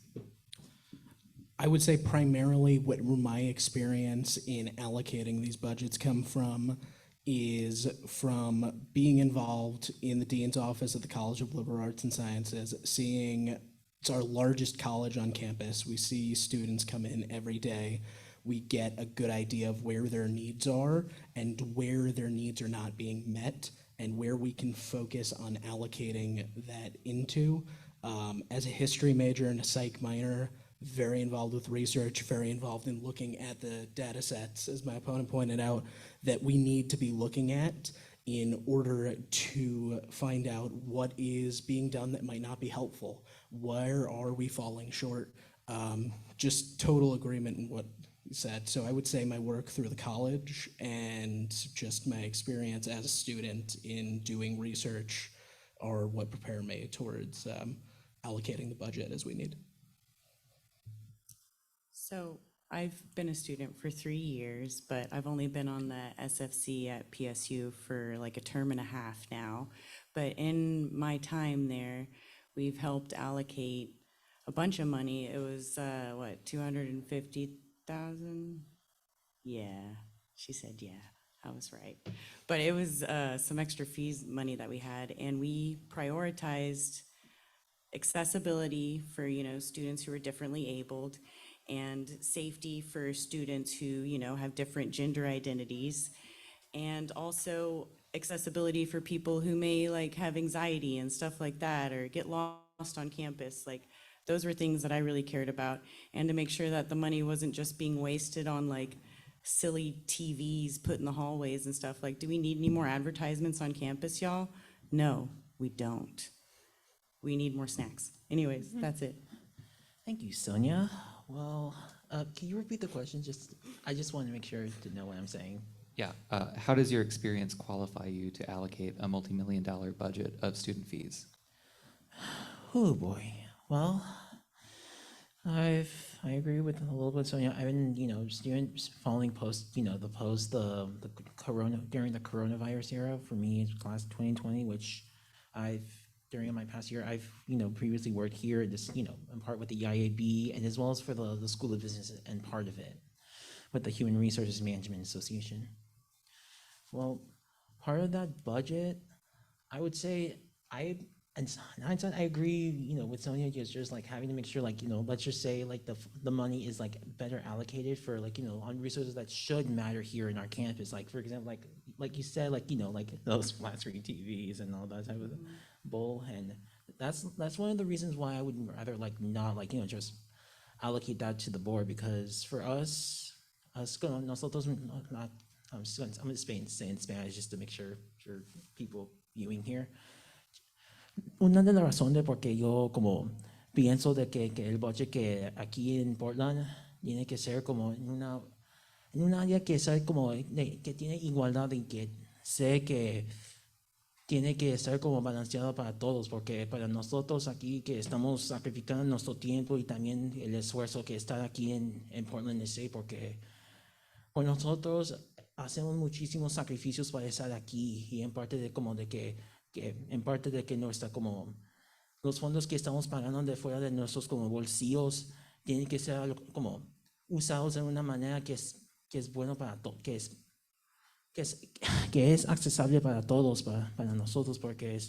I would say primarily what my experience in allocating these budgets come from is from being involved in the Dean's Office at the College of Liberal Arts and Sciences, seeing it's our largest college on campus. We see students come in every day. We get a good idea of where their needs are and where their needs are not being met and where we can focus on allocating that into. As a history major and a psych minor, very involved with research, very involved in looking at the data sets, as my opponent pointed out, that we need to be looking at in order to find out what is being done that might not be helpful. Where are we falling short? Just total agreement in what you said. So I would say my work through the college and just my experience as a student in doing research are what prepare me towards allocating the budget as we need. So I've been a student for 3 years, but I've only been on the SFC at PSU for like a term and a half now. But in my time there, we've helped allocate a bunch of money. It was, 250,000? Yeah, she said, yeah, I was right. But it was some extra fees money that we had, and we prioritized accessibility for, students who are differently abled, and safety for students who, have different gender identities, and also accessibility for people who may have anxiety and stuff like that, or get lost on campus. Those were things that I really cared about, and to make sure that the money wasn't just being wasted on silly TVs put in the hallways and stuff. Do we need any more advertisements on campus, y'all? No, we don't. We need more snacks. Anyways, that's it. Thank you, Sonia. Well, can you repeat the question? I just want to make sure to know what I'm saying. Yeah. How does your experience qualify you to allocate a multi-million-dollar budget of student fees? Oh boy. Well, I agree with a little bit, Sonia. I've been, students following the corona during the coronavirus era. For me, it's class 2020, which during my past year, I've previously worked here, in part with the IAB, and as well as for the School of Business and part of it with the Human Resources Management Association. Well, part of that budget, I would say I agree, with Sonia, just having to make sure, let's just say the money is better allocated for on resources that should matter here in our campus. For example, like you said, those flat screen TVs and all that type of bull. And that's one of the reasons why I would rather not just allocate that to the board, because for us nosotros not I'm gonna say in Spanish just to make sure for people viewing here. Una de las razones por que yo como pienso de que el budget que aquí en Portland tiene que ser como en un área que sea como que tiene igualdad y que sé que tiene que ser como balanceado para todos, porque para nosotros aquí que estamos sacrificando nuestro tiempo y también el esfuerzo que está aquí en Portland, porque por nosotros hacemos muchísimos sacrificios para estar aquí y en parte de como de en parte de que nuestra como los fondos que estamos pagando de fuera de nuestros como bolsillos tienen que ser como usados de una manera que es bueno para todos, que es accesible para todos, para nosotros, porque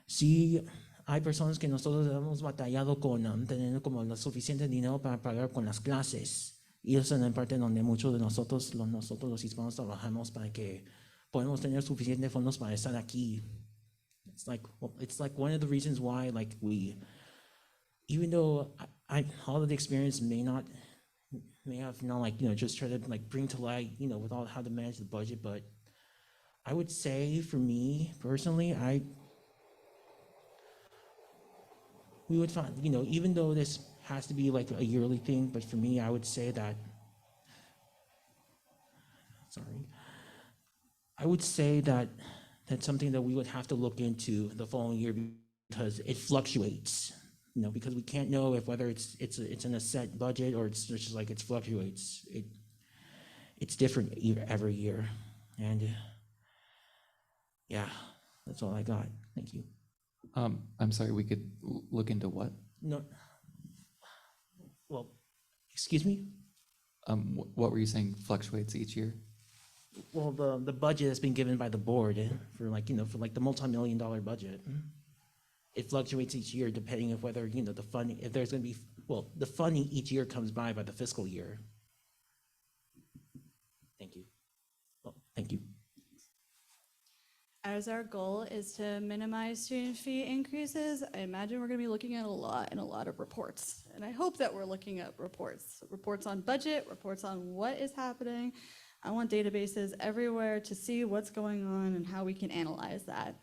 sí hay personas que nosotros hemos batallado con tener como lo suficiente dinero para pagar con las clases. Y eso es en parte donde muchos de nosotros los hispanos trabajamos para que podamos tener suficientes fondos para estar aquí. It's like one of the reasons why even though all of the experience may have not just try to bring to light with all how to manage the budget, but I would say for me personally, we would find even though this has to be like a yearly thing, but for me I would say that that's something that we would have to look into the following year because it fluctuates. Because we can't know whether it's in a set budget or it's just like it fluctuates. It's different every year, and yeah, that's all I got. Thank you. I'm sorry, we could look into what? No. Well, excuse me. What were you saying fluctuates each year? Well, the budget that's been given by the board for the multi-million-dollar budget. It fluctuates each year depending on whether, the funding, if there's going to be, the funding each year comes by the fiscal year. Thank you. Well, thank you. As our goal is to minimize student fee increases, I imagine we're going to be looking at a lot of reports. And I hope that we're looking at reports on budget, reports on what is happening. I want databases everywhere to see what's going on and how we can analyze that.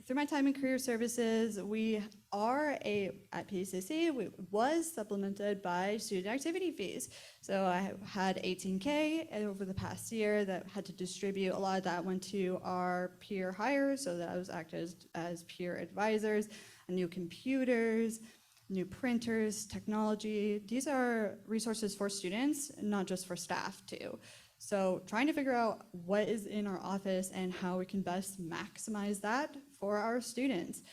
Through my time in career services, we are at PCC, we was supplemented by student activity fees. So I had 18K over the past year that had to distribute. A lot of that went to our peer hires, so that I was acted as peer advisors, new computers, new printers, technology. These are resources for students, not just for staff too. So trying to figure out what is in our office and how we can best maximize that for our students.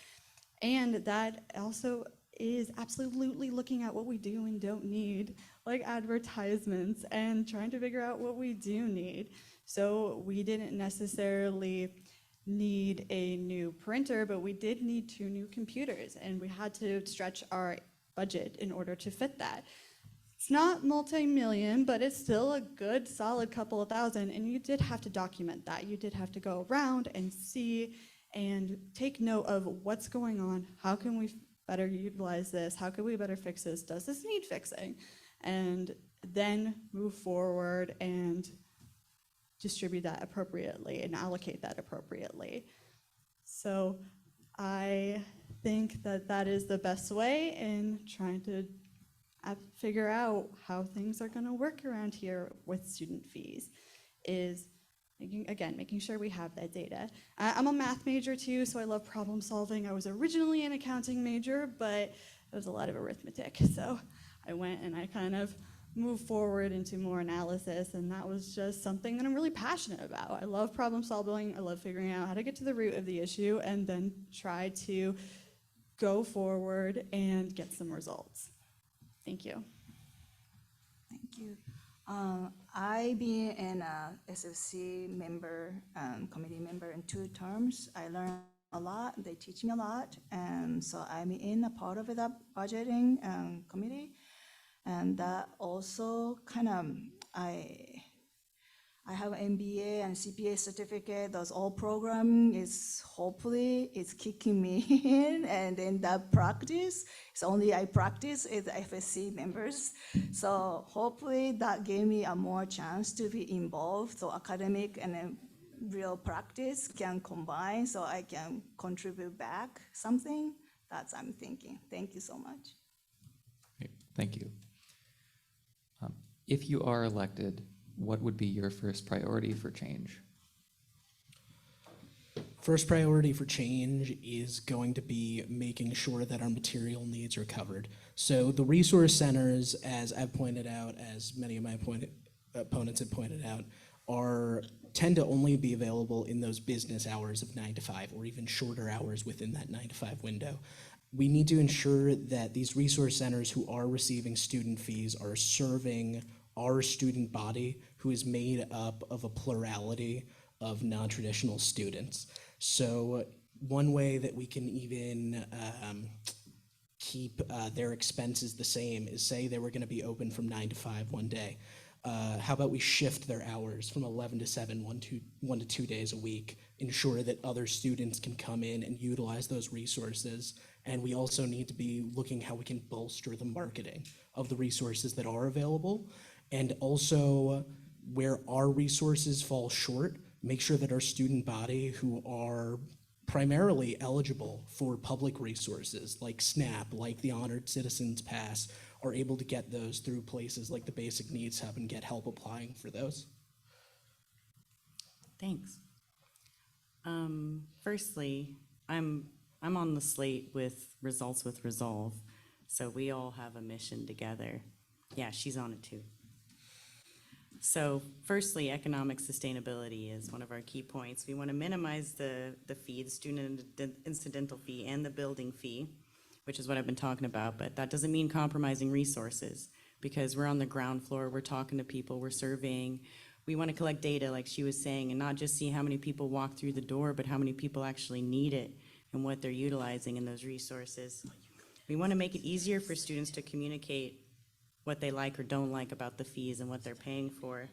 And that also is absolutely looking at what we do and don't need, like advertisements, and trying to figure out what we do need. So we didn't necessarily need a new printer, but we did need 2 new computers, and we had to stretch our budget in order to fit that. It's not multi-million, but it's still a good, solid couple of thousand, and you did have to document that. You did have to go around and see and take note of what's going on. How can we better utilize this? How can we better fix this? Does this need fixing? And then move forward and distribute that appropriately and allocate that appropriately. So I think that that is the best way in trying to figure out how things are going to work around here with student fees, is making sure we have that data. I'm a math major too, so I love problem solving. I was originally an accounting major, but there was a lot of arithmetic. So I went and I kind of moved forward into more analysis, and that was just something that I'm really passionate about. I love problem solving. I love figuring out how to get to the root of the issue and then try to go forward and get some results. Thank you. Thank you. I've been an SFC member, committee member in 2 terms. I learned a lot. They teach me a lot. And so I'm in a part of the budgeting committee. And that also kind of, I have an MBA and CPA certificate. Those all program is hopefully it's kicking me in, and then that practice, it's only I practice is FSC members. So hopefully that gave me a more chance to be involved, so academic and then real practice can combine, so I can contribute back something. That's I'm thinking. Thank you so much. Great. Thank you. If you are elected, what would be your first priority for change? First priority for change is going to be making sure that our material needs are covered. So the resource centers, as I've pointed out, as many of my opponents had pointed out, tend to only be available in those business hours of 9 to 5 or even shorter hours within that 9 to 5 window. We need to ensure that these resource centers who are receiving student fees are serving our student body, who is made up of a plurality of non-traditional students. So one way that we can even keep their expenses the same is, say they were going to be open from 9 to 5 one day. How about we shift their hours from 11 to 7, 1 to 2 days a week, ensure that other students can come in and utilize those resources. And we also need to be looking how we can bolster the marketing of the resources that are available. And also, where our resources fall short, make sure that our student body, who are primarily eligible for public resources like SNAP, like the Honored Citizens Pass, are able to get those through places like the Basic Needs Hub and get help applying for those. Thanks. Firstly, I'm on the slate with Results with Resolve, so we all have a mission together. Yeah, she's on it too. So firstly, economic sustainability is one of our key points. We want to minimize the fee, the student incidental fee and the building fee, which is what I've been talking about, but that doesn't mean compromising resources, because we're on the ground floor, we're talking to people, we're surveying. We want to collect data, like she was saying, and not just see how many people walk through the door, but how many people actually need it and what they're utilizing in those resources. We want to make it easier for students to communicate what they like or don't like about the fees and what they're paying for.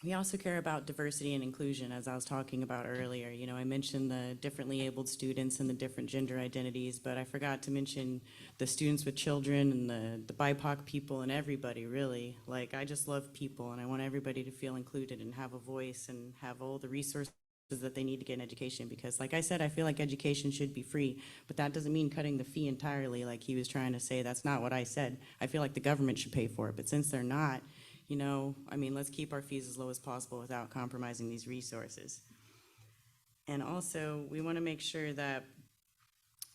We also care about diversity and inclusion, as I was talking about earlier. You know, I mentioned the differently abled students and the different gender identities, but I forgot to mention the students with children and the BIPOC people and everybody, really. Like, I just love people, and I want everybody to feel included and have a voice and have all the resources that they need to get an education, because like I said, I feel like education should be free, but that doesn't mean cutting the fee entirely like he was trying to say. That's not what I said. I feel like the government should pay for it, but since they're not, you know, I mean, let's keep our fees as low as possible without compromising these resources. And also, we want to make sure that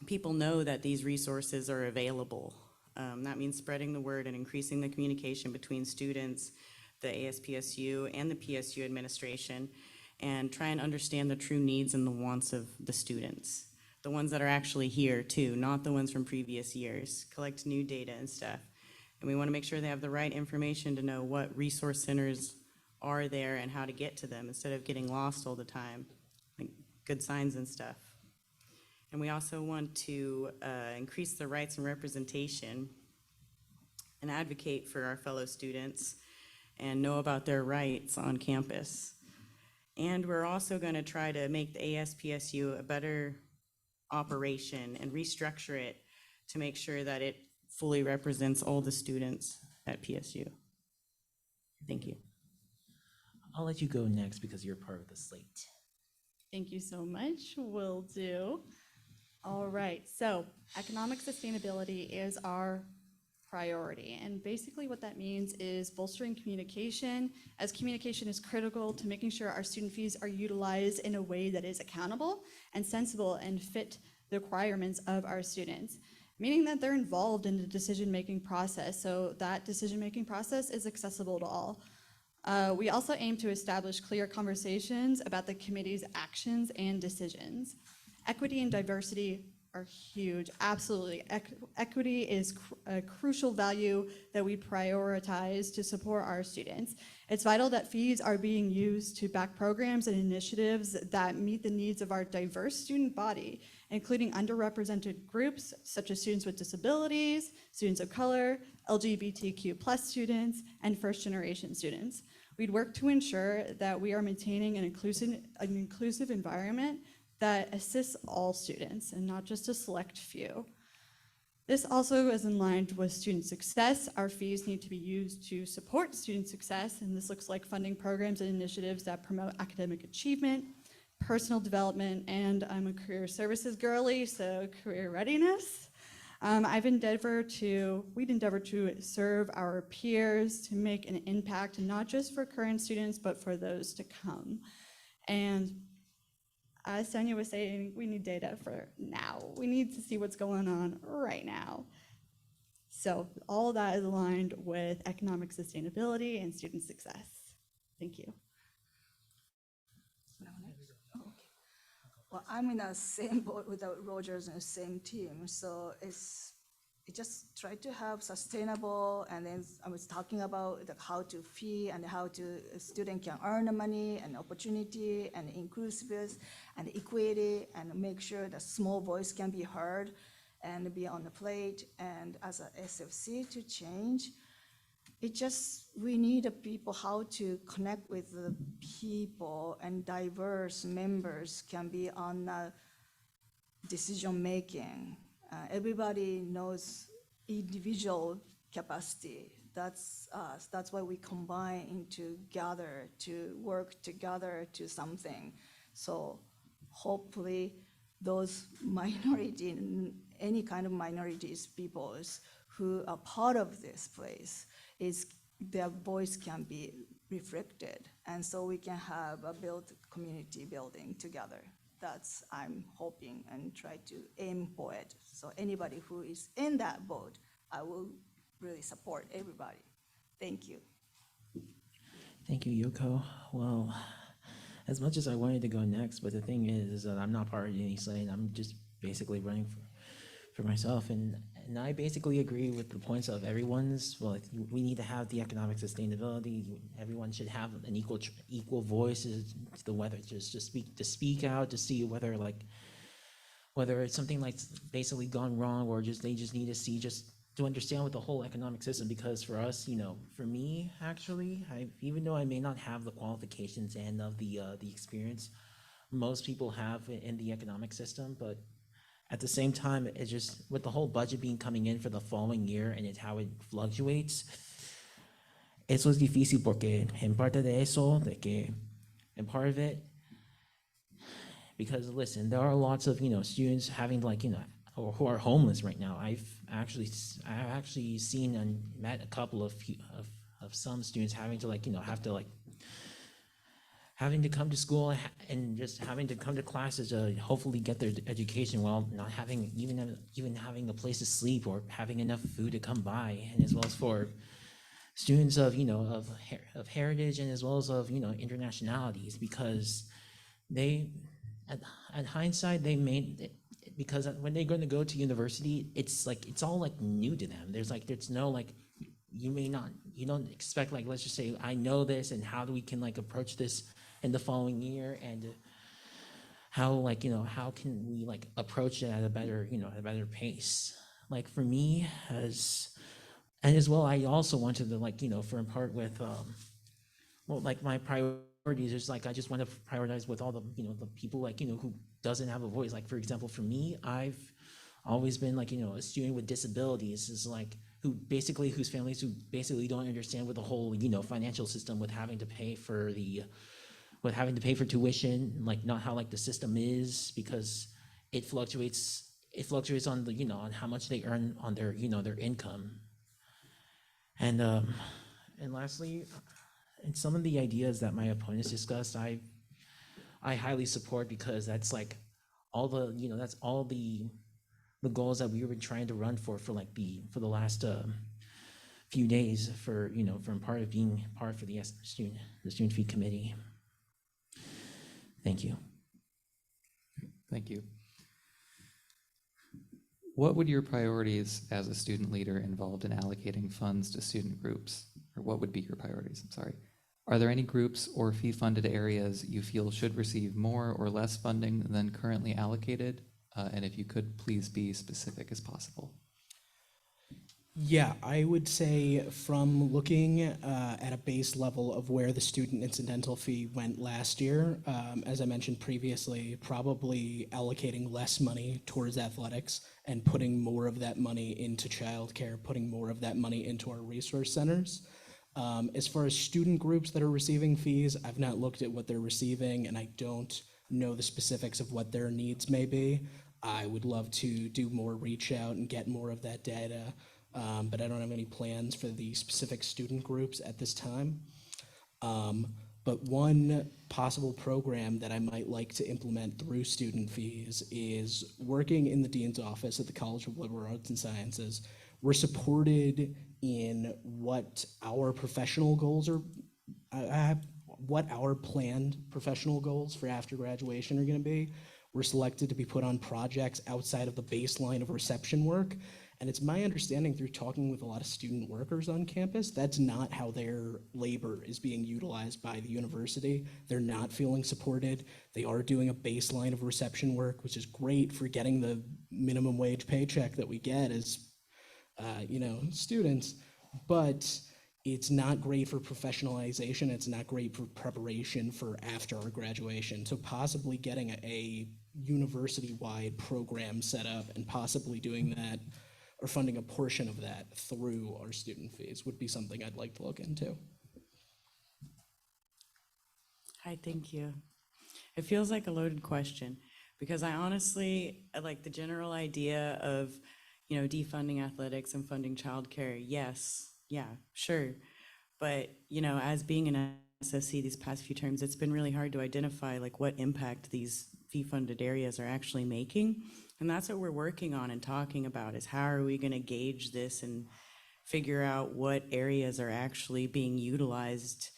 people know that these resources are available. That means spreading the word and increasing the communication between students, the ASPSU, and the PSU administration, and try and understand the true needs and the wants of the students. The ones that are actually here too, not the ones from previous years. Collect new data and stuff. And we want to make sure they have the right information to know what resource centers are there and how to get to them instead of getting lost all the time, like good signs and stuff. And we also want to increase the rights and representation and advocate for our fellow students and know about their rights on campus. And we're also going to try to make the ASPSU a better operation and restructure it to make sure that it fully represents all the students at PSU. Thank you. I'll let you go next because you're part of the slate. Thank you so much. Will do. All right, so economic sustainability is our priority. And basically what that means is bolstering communication, as communication is critical to making sure our student fees are utilized in a way that is accountable and sensible and fit the requirements of our students, meaning that they're involved in the decision-making process, so that decision-making process is accessible to all. We also aim to establish clear conversations about the committee's actions and decisions. Equity and diversity are huge, absolutely. Equity is a crucial value that we prioritize to support our students. It's vital that fees are being used to back programs and initiatives that meet the needs of our diverse student body, including underrepresented groups such as students with disabilities, students of color, LGBTQ+ students, and first-generation students. We'd work to ensure that we are maintaining an inclusive environment that assists all students and not just a select few. This also is in line with student success. Our fees need to be used to support student success, and this looks like funding programs and initiatives that promote academic achievement, personal development, and I'm a career services girly, so career readiness. We'd endeavor to serve our peers, to make an impact, not just for current students, but for those to come. And as Sonya was saying, we need data for now. We need to see what's going on right now. So all of that is aligned with economic sustainability and student success. Thank you. Well, I'm in the same boat with the Rogers and the same team, so it just try to have sustainable, and then I was talking about how to fee and how to a student can earn the money and opportunity and inclusiveness and equity and make sure that small voice can be heard and be on the plate. And as a SFC to change, it just, we need the people how to connect with the people, and diverse members can be on decision making. Everybody knows individual capacity. That's us. That's why we combine into gather to work together to something. So hopefully those minority, any kind of minorities, peoples who are part of this place, is their voice can be reflected, and so we can have a build community building together. That's I'm hoping and try to aim for it. So anybody who is in that boat, I will really support everybody. Thank you. Thank you, Yoko. Well, as much as I wanted to go next, but the thing is that I'm not part of any slate. I'm just basically running for myself, and I basically agree with the points of everyone's. Well, we need to have the economic sustainability. Everyone should have an equal voice to the whether just to speak out, to see whether it's something like basically gone wrong, or they just need to see, just to understand what the whole economic system. Because for us, for me actually, even though I may not have the qualifications and of the experience most people have in the economic system, but at the same time, it's just with the whole budget being coming in for the following year and how it fluctuates, eso es difícil porque en parte de eso, and part of it, because listen, there are lots of, students having or who are homeless right now. I've actually seen and met a couple of some students having to having to come to school and just having to come to classes to hopefully get their education while not having even having a place to sleep or having enough food to come by, and as well as for students of of heritage and as well as of internationalities, because they at hindsight they made it, because when they're going to go to university, it's all new to them. There's no you don't expect let's just say I know this and how we can approach this in the following year, and how how can we approach it at a better pace. For me, as well, I also wanted to for in part with my priorities is I just want to prioritize with all the the people who doesn't have a voice. For example, for me, I've always been a student with disabilities is whose families who basically don't understand with the whole financial system with having to pay for tuition, not how the system is, because it fluctuates on the on how much they earn on their their income. And lastly, and some of the ideas that my opponents discussed, I highly support, because that's all the that's all the goals that we were trying to run for the last few days from part of being part for the student fee committee. Thank you. Thank you. What would your priorities as a student leader involved in allocating funds to student groups? Or what would be your priorities? I'm sorry. Are there any groups or fee-funded areas you feel should receive more or less funding than currently allocated? And if you could, please be specific as possible. Yeah, I would say from looking at a base level of where the student incidental fee went last year, as I mentioned previously, probably allocating less money towards athletics and putting more of that money into childcare, putting more of that money into our resource centers. As far as student groups that are receiving fees, I've not looked at what they're receiving, and I don't know the specifics of what their needs may be. I would love to do more reach out and get more of that data. But I don't have any plans for the specific student groups at this time. But one possible program that I might like to implement through student fees is working in the dean's office at the College of Liberal Arts and Sciences. We're supported in what our professional goals are, what our planned professional goals for after graduation are going to be. We're selected to be put on projects outside of the baseline of reception work. And it's my understanding through talking with a lot of student workers on campus, that's not how their labor is being utilized by the university. They're not feeling supported. They are doing a baseline of reception work, which is great for getting the minimum wage paycheck that we get as students, but it's not great for professionalization. It's not great for preparation for after our graduation. So possibly getting a university-wide program set up and possibly doing that or funding a portion of that through our student fees would be something I'd like to look into. Hi, thank you. It feels like a loaded question because I honestly, like the general idea of, defunding athletics and funding childcare. Yes, yeah, sure. But, as being an SSC these past few terms, it's been really hard to identify like what impact these fee-funded areas are actually making. And that's what we're working on and talking about is how are we going to gauge this and figure out what areas are actually being utilized.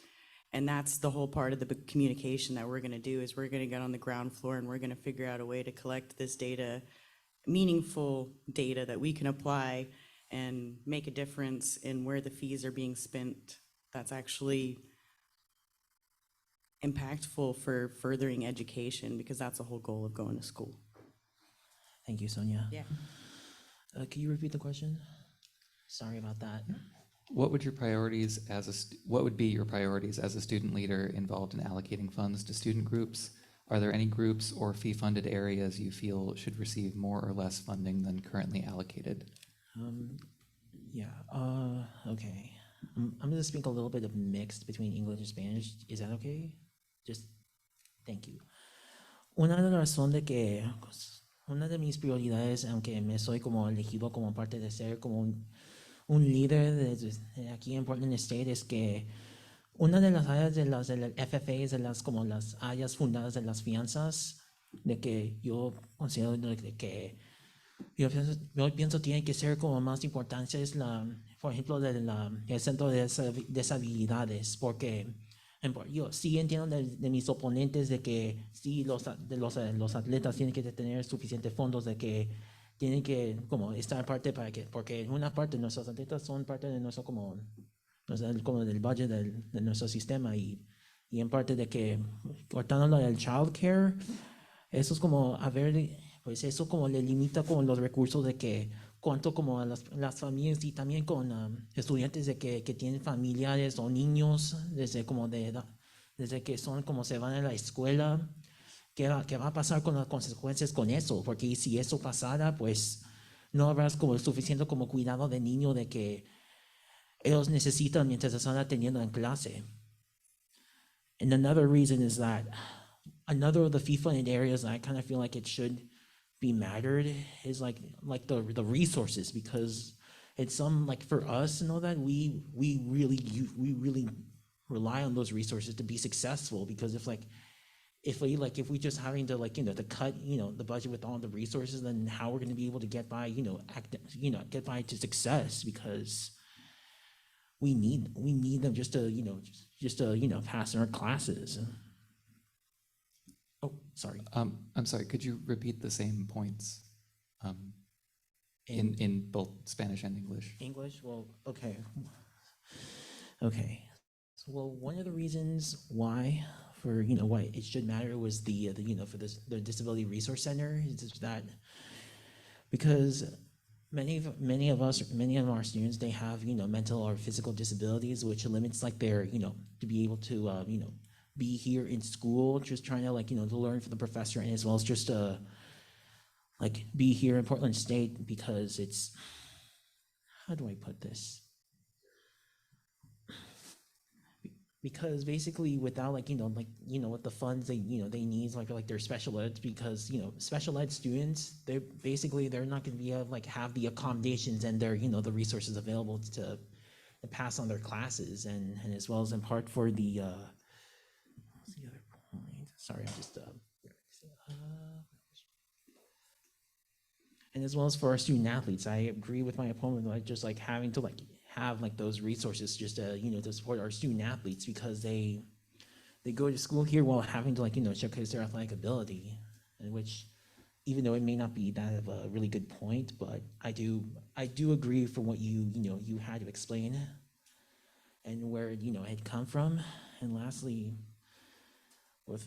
And that's the whole part of the communication that we're going to do is we're going to get on the ground floor and we're going to figure out a way to collect this data, meaningful data that we can apply and make a difference in where the fees are being spent that's actually impactful for furthering education, because that's the whole goal of going to school. Thank you, Sonia. Yeah. Can you repeat the question? Sorry about that. What would your priorities what would be your priorities as a student leader involved in allocating funds to student groups? Are there any groups or fee-funded areas you feel should receive more or less funding than currently allocated? Okay. I'm going to speak a little bit of mixed between English and Spanish. Is that okay? Just, thank you. Una de las razones de que, una de mis prioridades, aunque me soy como elegido como parte de ser como un líder de aquí en Portland State, es que una de las áreas de las FFAs, de las como las áreas fundadas de las fianzas, de que yo considero de que yo pienso tiene que ser como más importante es por ejemplo, el centro de deshabilidades, porque yo sí entiendo de mis oponentes de que sí los atletas tienen que tener suficientes fondos, de que tienen que como estar parte porque en una parte nuestros atletas son parte de nuestro como del budget de nuestro sistema y en parte de que cortando el childcare, eso es como pues eso como le limita como los recursos de que cuanto como a las familias y también con estudiantes de que tienen familiares o niños desde que son como se van a la escuela, ¿qué va a pasar con las consecuencias con eso? Porque si eso pasara, pues no habrá como el suficiente como cuidado de niño de que ellos necesitan mientras están atendiendo en clase. And another reason is that another of the fee-funded areas that I kind of feel like it should be mattered is like the resources, because it's like for us and all that we really rely on those resources to be successful, because if we just having to to cut the budget with all the resources, then how we're going to be able to get by get by to success, because we need them just to pass in our classes. Oh, sorry. I'm sorry, could you repeat the same points in both Spanish and English? English? Well, okay. Okay. So, well, one of the reasons why why it should matter was the for the Disability Resource Center is that because many of our students, they have mental or physical disabilities, which limits their to be able to be here in school, just trying to to learn from the professor, and as well as just be here in Portland State, because it's, how do I put this? Because basically without with the funds they need like their special ed, because special ed students, they're not going to be able have the accommodations and their the resources available to pass on their classes, and as well as in part for the what's the other point? Sorry, I'm just And as well as for our student athletes, I agree with my opponent, like just like having to like have like those resources just to, you know, to support our student athletes because they go to school here while having to like, you know, showcase their athletic ability, and which, even though it may not be that of a really good point, but I do agree for what you had to explain and where, you know, it had come from. And lastly, with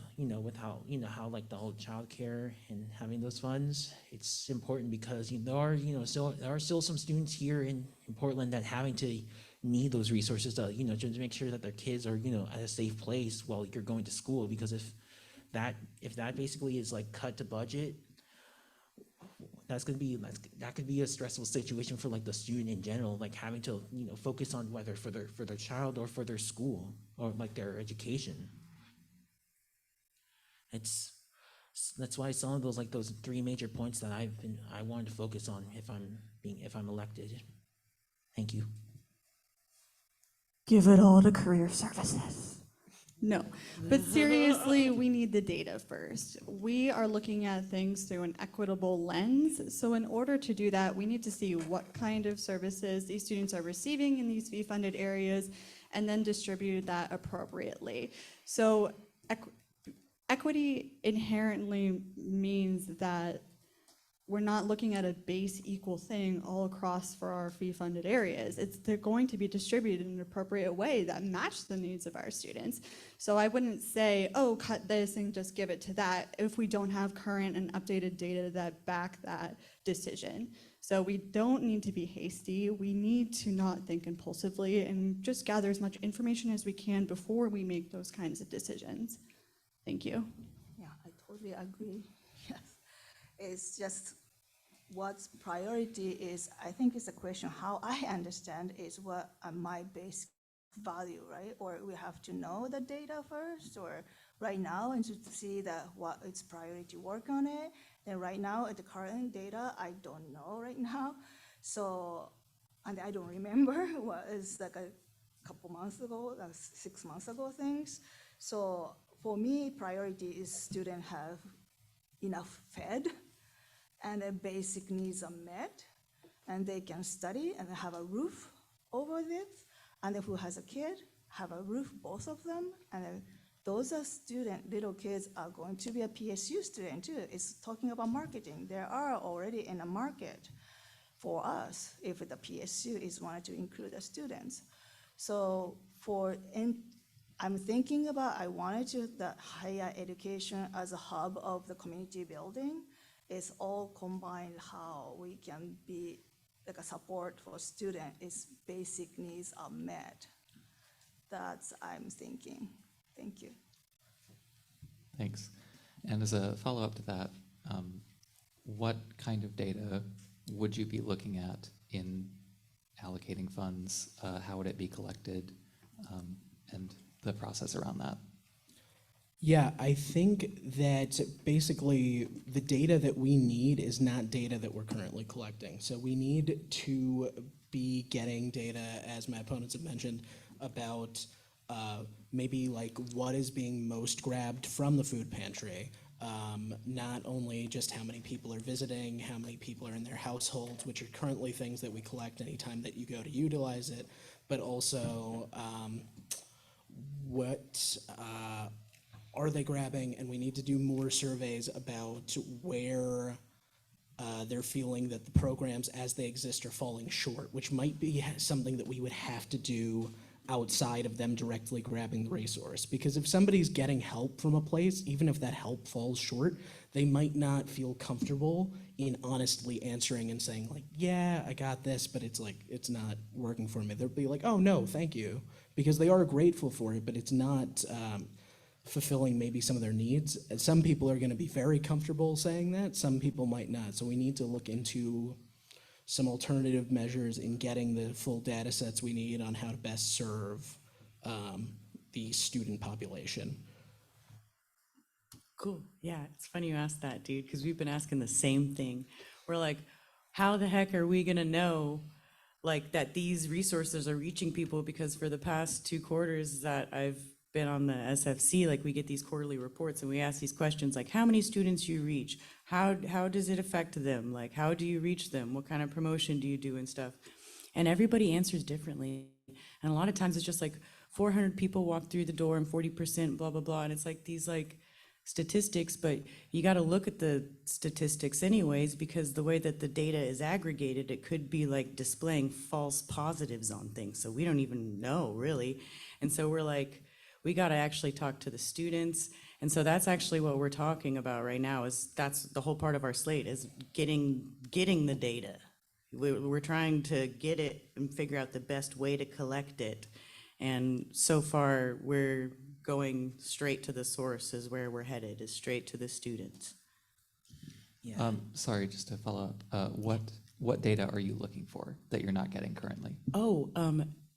how like the whole childcare and having those funds, it's important because there are still some students here in Portland that having to need those resources to, you know, to make sure that their kids are, you know, at a safe place while you're going to school. Because if that basically is like cut to budget, that could be a stressful situation for like the student in general, like having to, you know, focus on whether for their child or for their school or like their education. That's why some of those 3 major points that I wanted to focus on if I'm elected. Thank you. Give it all to career services. No, but seriously, we need the data first. We are looking at things through an equitable lens. So in order to do that, we need to see what kind of services these students are receiving in these fee-funded areas and then distribute that appropriately. So equity inherently means that we're not looking at a base equal thing all across for our fee-funded areas. They're going to be distributed in an appropriate way that match the needs of our students. So I wouldn't say, oh, cut this and just give it to that if we don't have current and updated data that back that decision. So we don't need to be hasty. We need to not think impulsively and just gather as much information as we can before we make those kinds of decisions. Thank you. Yeah, I totally agree. Yes. It's just what's priority is, I think it's a question, how I understand is what my base value, right? Or we have to know the data first, or right now, and to see what its priority work on it. Then right now, at the current data, I don't know right now. So, and I don't remember what is like a couple months ago, like 6 months ago things. So for me, priority is student have enough fed and their basic needs are met and they can study and have a roof over this. And who has a kid, have a roof, both of them. And then those are little kids are going to be a PSU student too. It's talking about marketing. There are already in a market for us if the PSU is wanted to include the students. So I'm thinking about, I wanted to, the higher education as a hub of the community building is all combined how we can be like a support for student is basic needs are met. That's I'm thinking. Thank you. Thanks. And as a follow-up to that, what kind of data would you be looking at in allocating funds? How would it be collected? And the process around that? Yeah, I think that basically the data that we need is not data that we're currently collecting. So we need to be getting data, as my opponents have mentioned, about maybe like what is being most grabbed from the food pantry. Not only just how many people are visiting, how many people are in their households, which are currently things that we collect anytime that you go to utilize it, but also what are they grabbing, and we need to do more surveys about where they're feeling that the programs as they exist are falling short, which might be something that we would have to do outside of them directly grabbing the resource. Because if somebody's getting help from a place, even if that help falls short, they might not feel comfortable in honestly answering and saying like, yeah, I got this, but it's like, it's not working for me. They'll be like, oh no, thank you. Because they are grateful for it, but it's not fulfilling maybe some of their needs. And some people are gonna be very comfortable saying that, some people might not. So we need to look into some alternative measures in getting the full data sets we need on how to best serve the student population. Cool. Yeah, it's funny you asked that, dude, because we've been asking the same thing. We're like, how the heck are we gonna know like that these resources are reaching people? Because for the past 2 quarters that I've been on the SFC, like we get these quarterly reports and we ask these questions like how many students you reach, how does it affect them, like how do you reach them, what kind of promotion do you do and stuff. And everybody answers differently. And a lot of times it's just like 400 people walk through the door and 40% blah, blah, blah. And it's like these like statistics, but you got to look at the statistics anyways, because the way that the data is aggregated, it could be like displaying false positives on things. So we don't even know really. And so we're like, we got to actually talk to the students. And so that's actually what we're talking about right now, is that's the whole part of our slate, is getting the data. We're trying to get it and figure out the best way to collect it. And so far, we're going straight to the source is where we're headed, is straight to the students. Yeah. Sorry, just to follow up, what data are you looking for that you're not getting currently? Oh,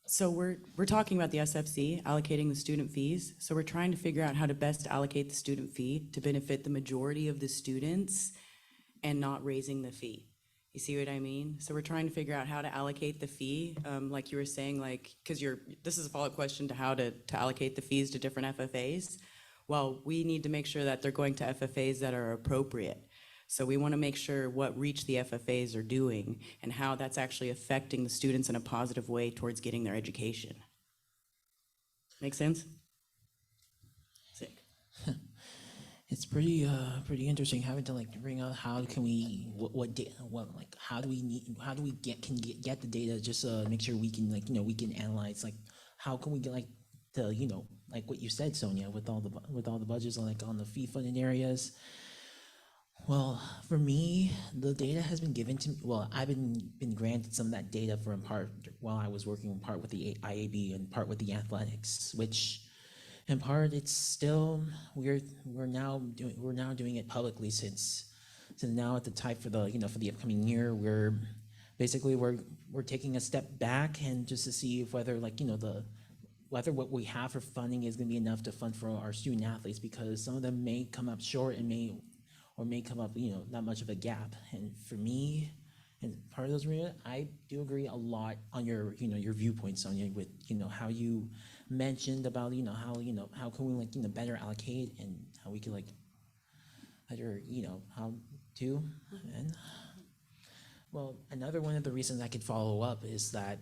so we're talking about the SFC, allocating the student fees. So we're trying to figure out how to best allocate the student fee to benefit the majority of the students and not raising the fee. You see what I mean? So we're trying to figure out how to allocate the fee, like you were saying, like, because this is a follow-up question to how to allocate the fees to different FFAs. Well, we need to make sure that they're going to FFAs that are appropriate. So we want to make sure what reach the FFAs are doing and how that's actually affecting the students in a positive way towards getting their education. Make sense? Sick. It's pretty interesting having to like bring out how can we how do we get the data just make sure we can we can analyze, like how can we get like the like what you said, Sonya, with all the budgets like on the fee funded areas. Well, for me, the data has been given to me. Well, I've been granted some of that data for in part while I was working in part with the IAB and part with the athletics, which in part it's still we're now doing it publicly since now at the time for the for the upcoming year we're taking a step back and just to see if whether whether what we have for funding is going to be enough to fund for our student athletes, because some of them may come up short and may come up, not much of a gap. And for me, and part of those, I do agree a lot on your viewpoint, Sonya, with, how you mentioned about, how can we better allocate and how we can better, how to. And well, another one of the reasons I could follow up is that,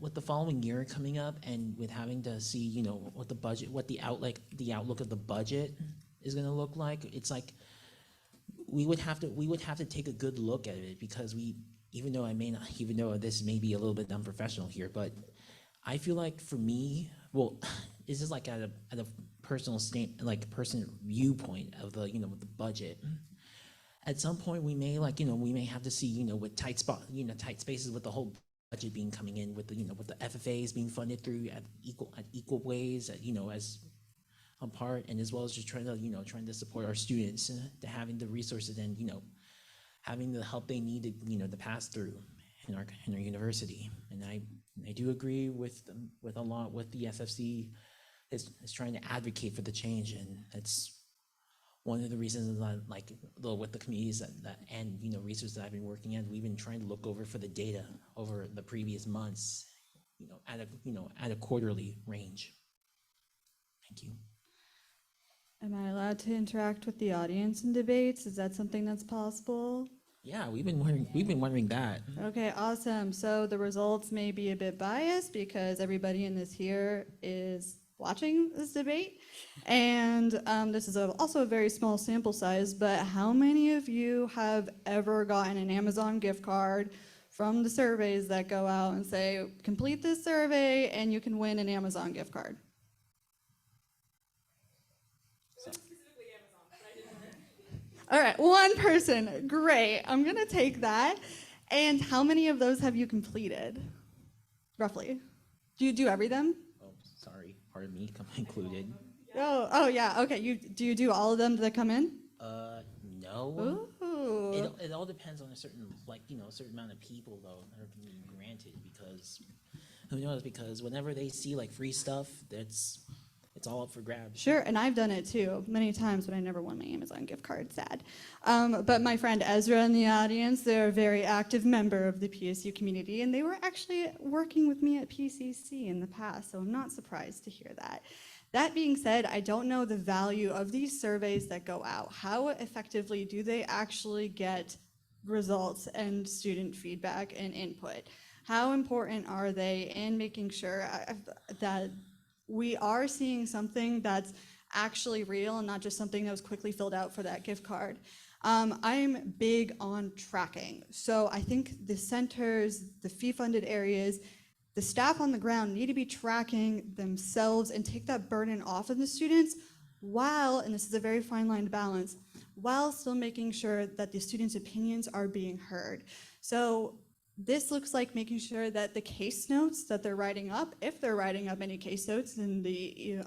with the following year coming up and with having to see, what the budget, what the outlook of the budget is going to look like, it's like we would have to take a good look at it, because even though this may be a little bit unprofessional here, but I feel like for me, well, this is like at a personal personal viewpoint of the with the budget. At some point, we may we may have to see with tight spaces with the whole budget being coming in with the with the FFAs being funded through at equal ways, as on part, and as well as just trying to support our students to having the resources and having the help they need to pass through in our university. And I do agree with a lot with the SFC is trying to advocate for the change, and that's one of the reasons that with the communities that and research that I've been working at, we've been trying to look over for the data over the previous months, at a quarterly range. Thank you. Am I allowed to interact with the audience in debates? Is that something that's possible? Yeah, we've been wondering that. Okay, awesome. So the results may be a bit biased because everybody in this here is watching this debate. And this is also a very small sample size, but how many of you have ever gotten an Amazon gift card from the surveys that go out and say, complete this survey and you can win an Amazon gift card? All right, one person, great. I'm gonna take that. And how many of those have you completed, roughly? Do you do every them? Oh, sorry, pardon me, included. Oh yeah, okay. Do you do all of them that come in? No. Ooh. It all depends on a certain a certain amount of people though that are being granted, because who knows, because whenever they see free stuff, it's it's all up for grabs. Sure, and I've done it too many times, but I never won my Amazon gift card, sad. But my friend Ezra in the audience, they're a very active member of the PSU community, and they were actually working with me at PCC in the past, so I'm not surprised to hear that. That being said, I don't know the value of these surveys that go out. How effectively do they actually get results and student feedback and input? How important are they in making sure that we are seeing something that's actually real and not just something that was quickly filled out for that gift card? I'm big on tracking. So I think the centers, the fee-funded areas, the staff on the ground need to be tracking themselves and take that burden off of the students while, and this is a very fine line to balance, while still making sure that the students' opinions are being heard. So this looks like making sure that the case notes that they're writing up, if they're writing up any case notes in the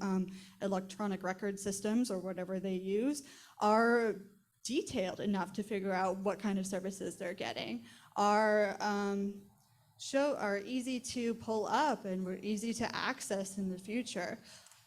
electronic record systems or whatever they use, are detailed enough to figure out what kind of services they're getting, are easy to pull up and were easy to access in the future.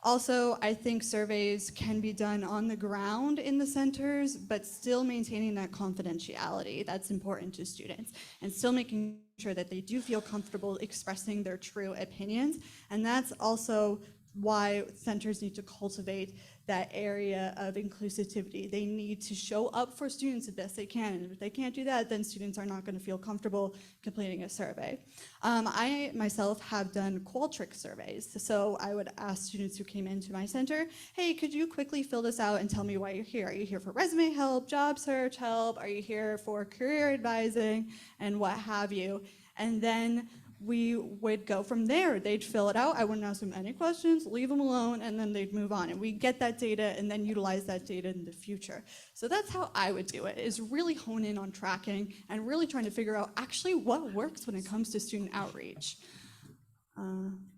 Also, I think surveys can be done on the ground in the centers, but still maintaining that confidentiality that's important to students, and still making sure that they do feel comfortable expressing their true opinions. And that's also why centers need to cultivate that area of inclusivity. They need to show up for students the best they can. And if they can't do that, then students are not going to feel comfortable completing a survey. I myself have done Qualtrics surveys. So I would ask students who came into my center, hey, could you quickly fill this out and tell me why you're here? Are you here for resume help, job search help? Are you here for career advising, and what have you? And then we would go from there. They'd fill it out. I wouldn't ask them any questions, leave them alone, and then they'd move on. And we get that data and then utilize that data in the future. So that's how I would do it, is really hone in on tracking and really trying to figure out actually what works when it comes to student outreach.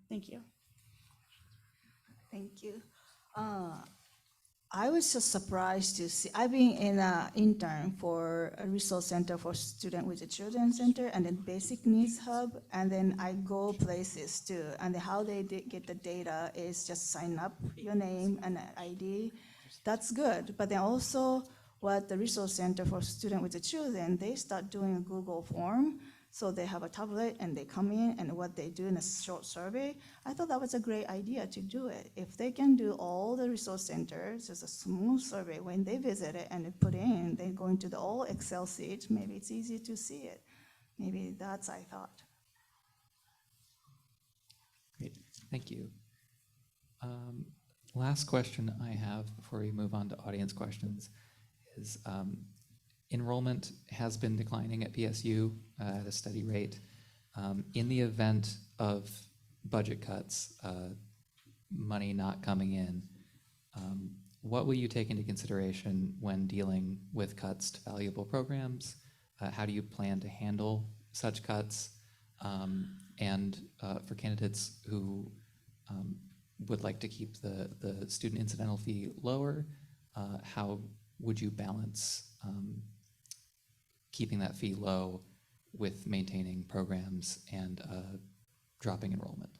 Thank you. Thank you. I was just surprised to see, I've been in an intern for a resource center for students with a children's center, and then basic needs hub, and then I go places too. And how they get the data is just sign up your name and ID. That's good. But then also what the resource center for students with the children, they start doing a Google form. So they have a tablet and they come in, and what they do in a short survey, I thought that was a great idea to do it. If they can do all the resource centers as a smooth survey, when they visit it and they put in, they go into the all Excel sheet, maybe it's easy to see it. Maybe that's, I thought. Great, thank you. Last question I have before we move on to audience questions is, enrollment has been declining at PSU at a steady rate. In the event of budget cuts, money not coming in, what will you take into consideration when dealing with cuts to valuable programs? How do you plan to handle such cuts? And for candidates who would like to keep the student incidental fee lower, how would you balance keeping that fee low with maintaining programs and dropping enrollment?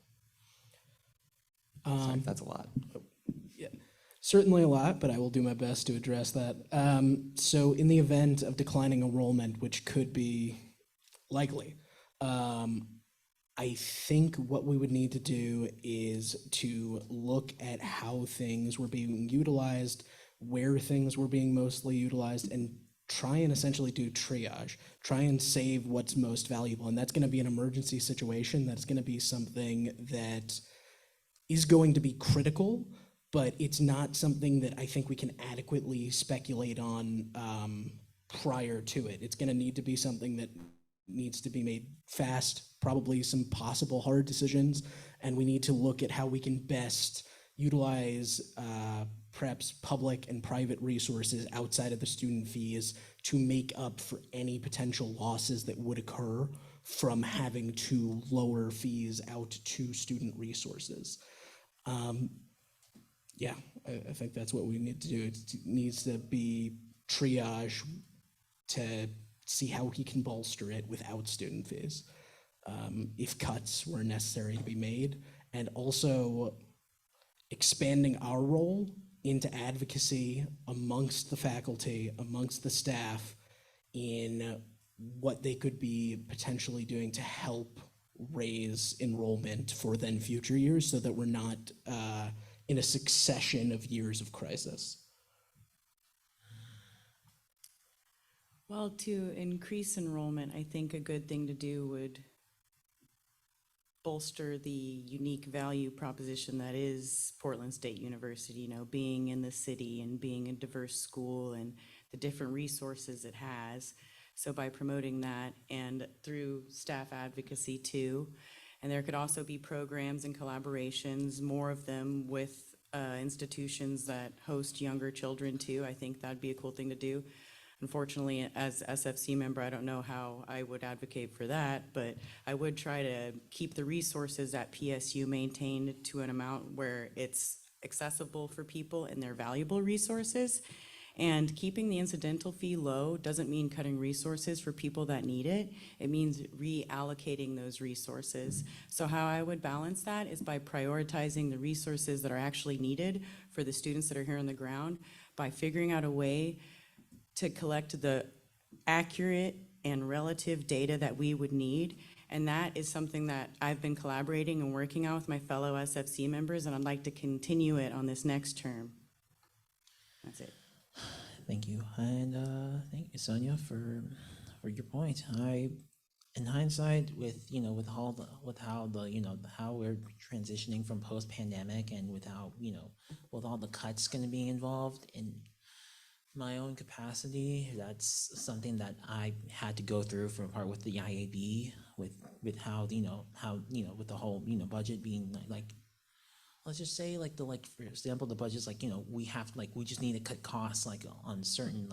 Sorry if that's a lot. Yeah, certainly a lot, but I will do my best to address that. So in the event of declining enrollment, which could be likely, I think what we would need to do is to look at how things were being utilized, where things were being mostly utilized, and try and essentially do triage, try and save what's most valuable. And that's going to be an emergency situation. That's going to be something that is going to be critical, but it's not something that I think we can adequately speculate on prior to it. It's going to need to be something that needs to be made fast, probably some possible hard decisions, and we need to look at how we can best utilize perhaps public and private resources outside of the student fees to make up for any potential losses that would occur from having to lower fees out to student resources. Yeah, I think that's what we need to do. It needs to be triage to see how he can bolster it without student fees, if cuts were necessary to be made. And also, expanding our role into advocacy amongst the faculty, amongst the staff, in what they could be potentially doing to help raise enrollment for then future years so that we're not in a succession of years of crisis. Well, to increase enrollment, I think a good thing to do would bolster the unique value proposition that is Portland State University, you know, being in the city and being a diverse school and the different resources it has. So by promoting that and through staff advocacy too, and there could also be programs and collaborations, more of them with institutions that host younger children too. I think that'd be a cool thing to do. Unfortunately, as SFC member, I don't know how I would advocate for that, but I would try to keep the resources at PSU maintained to an amount where it's accessible for people and they're valuable resources. And keeping the incidental fee low doesn't mean cutting resources for people that need it. It means reallocating those resources. So how I would balance that is by prioritizing the resources that are actually needed for the students that are here on the ground, by figuring out a way to collect the accurate and relative data that we would need. And that is something that I've been collaborating and working on with my fellow SFC members, and I'd like to continue it on this next term. That's it. Thank you, and thank you, Sonia, for your point. In hindsight, with how we're transitioning from post-pandemic, and with how with all the cuts going to be involved in my own capacity, that's something that I had to go through for a part with the IAB, with how with the whole budget being like, let's just say for example, the budget's we just need to cut costs on certain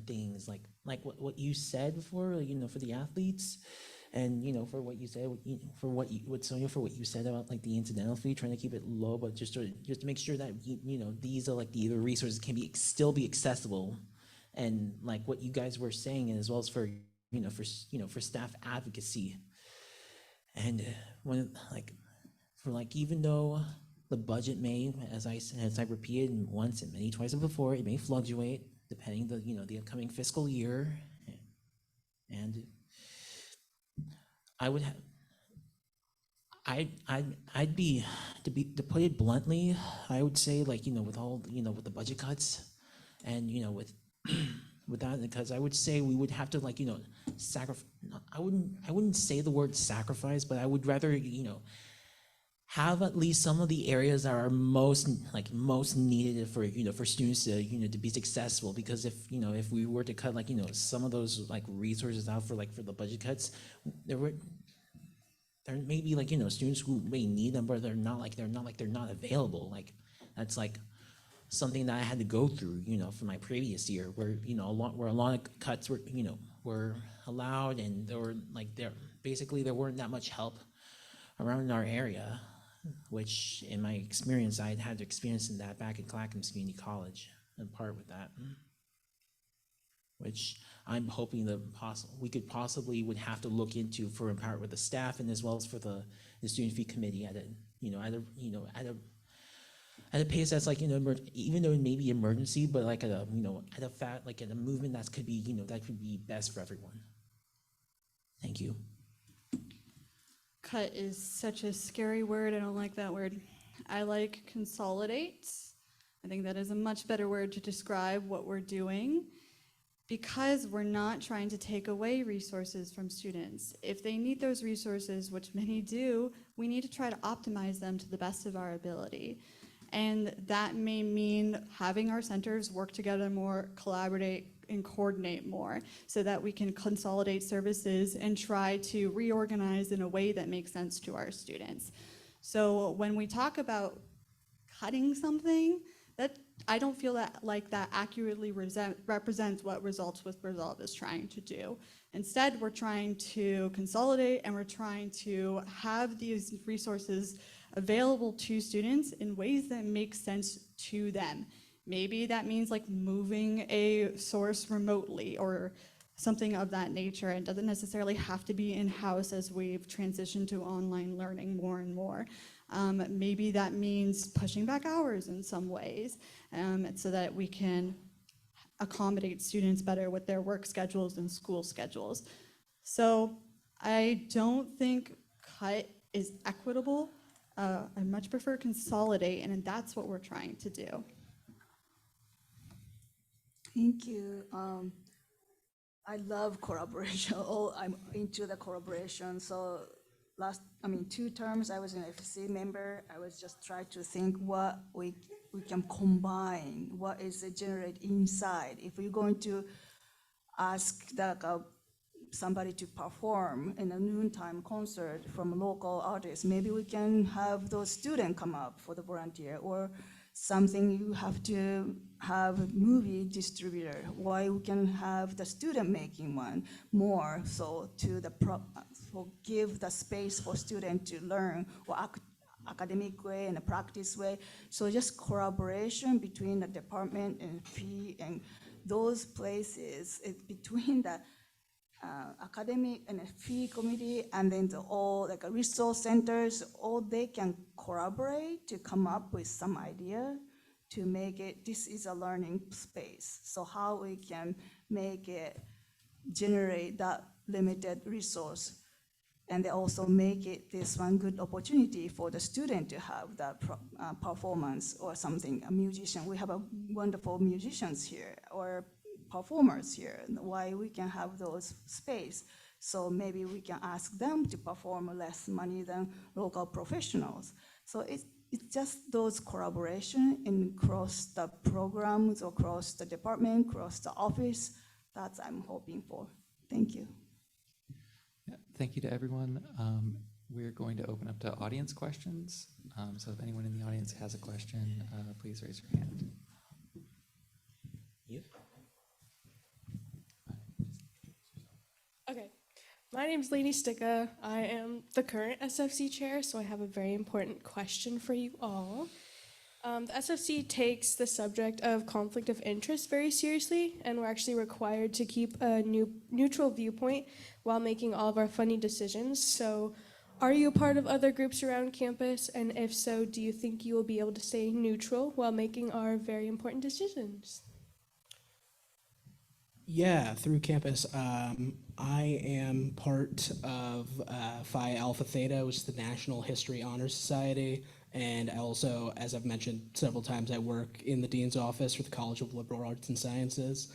things like what you said before, for the athletes, and for what you said, Sonia, for what you said about the incidental fee, trying to keep it low, but just to make sure that these are the resources can still be accessible, and what you guys were saying, as well as for for staff advocacy, and even though the budget may, as I repeated once and twice before, it may fluctuate depending the upcoming fiscal year, and to put it bluntly, I would say with all with the budget cuts, and with that, because I would say we would have to sacrifice. I wouldn't say the word sacrifice, but I would rather have at least some of the areas that are most needed for students to be successful. Because if we were to cut some of those resources out for the budget cuts, there may be students who may need them, but they're not available. That's something that I had to go through for my previous year, where a lot of cuts were allowed, and there weren't that much help around our area, which in my experience, I had to experience that back at Clackamas Community College, in part with that, which I'm hoping that we would have to look into for in part with the staff, and as well as for the student fee committee at a pace that's even though it may be emergency, but at a movement that could be best for everyone. Thank you. Cut is such a scary word. I don't like that word. I like consolidate. I think that is a much better word to describe what we're doing, because we're not trying to take away resources from students. If they need those resources, which many do, we need to try to optimize them to the best of our ability. And that may mean having our centers work together more, collaborate, and coordinate more, so that we can consolidate services and try to reorganize in a way that makes sense to our students. So when we talk about cutting something, that I don't feel that that accurately represents what Results with Resolve is trying to do. Instead, we're trying to consolidate, and we're trying to have these resources available to students in ways that make sense to them. Maybe that means moving a source remotely or something of that nature. It doesn't necessarily have to be in-house as we've transitioned to online learning more and more. Maybe that means pushing back hours in some ways, so that we can accommodate students better with their work schedules and school schedules. So I don't think cut is equitable. I much prefer consolidate, and that's what we're trying to do. Thank you. I love collaboration. Oh, I'm into the collaboration. So 2 terms I was an FSC member. I was just trying to think what we can combine, what is generate inside. If we're going to ask somebody to perform in a noontime concert from a local artist, maybe we can have those students come up for the volunteer, or something you have to have a movie distributor. Why we can have the student making one more, so so give the space for student to learn, or academic way and a practice way. So just collaboration between the department and fee and those places between the academic and fee committee, and then all like resource centers, all they can collaborate to come up with some idea to make it, this is a learning space. So how we can make it generate that limited resource, and they also make it this one good opportunity for the student to have that performance or something, a musician. We have a wonderful musicians here, or performers here, and why we can have those space. So maybe we can ask them to perform less money than local professionals. So it's just those collaboration across the programs, across the department, across the office. That's I'm hoping for. Thank you. Yeah, thank you to everyone. We're going to open up to audience questions. So if anyone in the audience has a question, please raise your hand. Yep. Okay, my name is Lainey Sticka. I am the current SFC chair, so I have a very important question for you all. The SFC takes the subject of conflict of interest very seriously, and we're actually required to keep a neutral viewpoint while making all of our funding decisions. So are you a part of other groups around campus? And if so, do you think you will be able to stay neutral while making our very important decisions? Yeah, through campus, I am part of Phi Alpha Theta, which is the National History Honor Society, and I also, as I've mentioned several times, I work in the Dean's Office for the College of Liberal Arts and Sciences.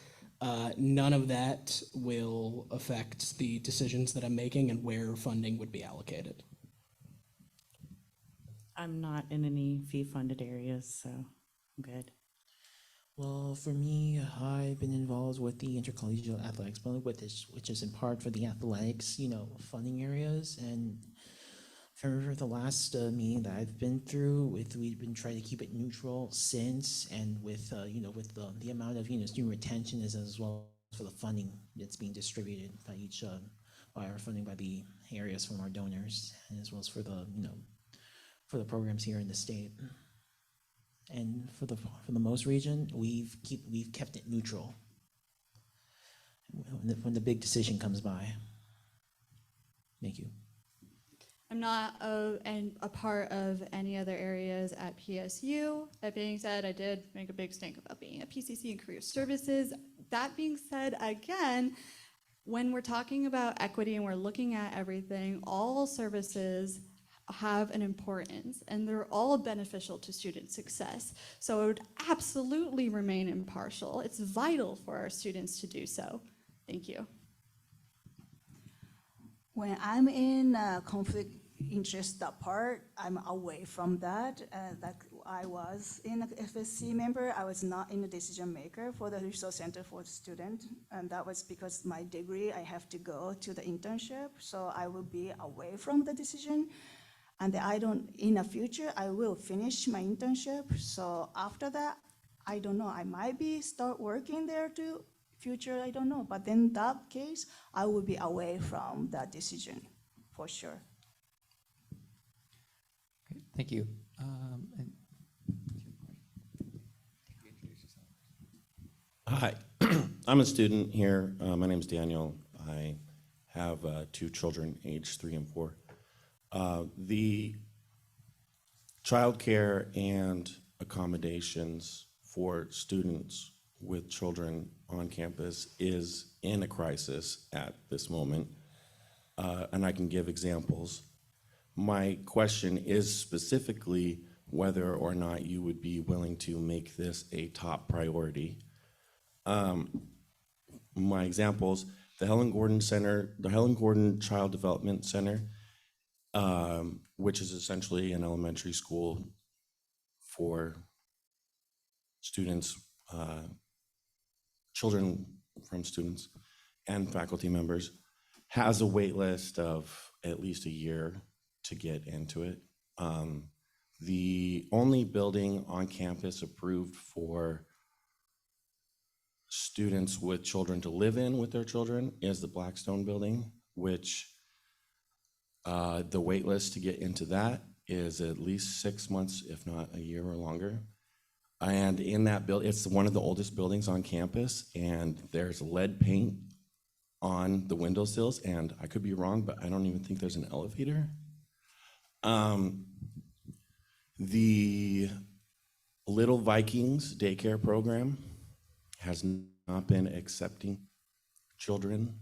None of that will affect the decisions that I'm making and where funding would be allocated. I'm not in any fee-funded areas, so I'm good. Well, for me, I've been involved with the intercollegiate athletics, which is in part for the athletics, funding areas. And for the last meeting that I've been through, we've been trying to keep it neutral since, and with with the amount of student retention as well as for the funding that's being distributed by our funding by the areas from our donors, and as well as for the programs here in the state. And for the most region, we've kept it neutral when the big decision comes by. Thank you. I'm not a part of any other areas at PSU. That being said, I did make a big stink about being at PCC and career services. That being said, again, when we're talking about equity and we're looking at everything, all services have an importance, and they're all beneficial to student success. So it would absolutely remain impartial. It's vital for our students to do so. Thank you. When I'm in conflict interest part, I'm away from that. Like I was in a FSC member, I was not in a decision maker for the Resource Center for Students, and that was because my degree, I have to go to the internship, so I will be away from the decision. And in the future, I will finish my internship. So after that, I don't know, I might start working there too. Future, I don't know. But in that case, I will be away from that decision, for sure. Great, thank you. Hi, I'm a student here. My name is Daniel. I have 2 children, aged 3 and 4. childcare and accommodations for students with children on campus is in a crisis at this moment, and I can give examples. My question is specifically whether or not you would be willing to make this a top priority. My examples, the Helen Gordon Center, the Helen Gordon Child Development Center, which is essentially an elementary school for students, children from students and faculty members, has a wait list of at least a year to get into it. The only building on campus approved for students with children to live in with their children is the Blackstone building, which the wait list to get into that is at least 6 months, if not a year or longer. And in that building, it's one of the oldest buildings on campus, and there's lead paint on the windowsills, and I could be wrong, but I don't even think there's an elevator. The Little Vikings daycare program has not been accepting children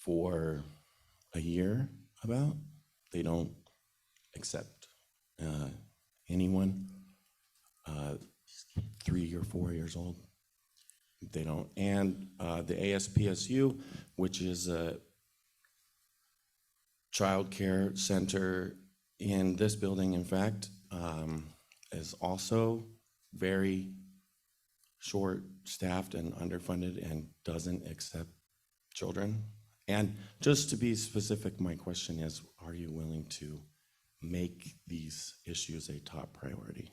for a year about. They don't accept anyone 3 or 4 years old. They don't. And the ASPSU, which is a childcare center in this building, in fact, is also very short-staffed and underfunded and doesn't accept children. And just to be specific, my question is, are you willing to make these issues a top priority?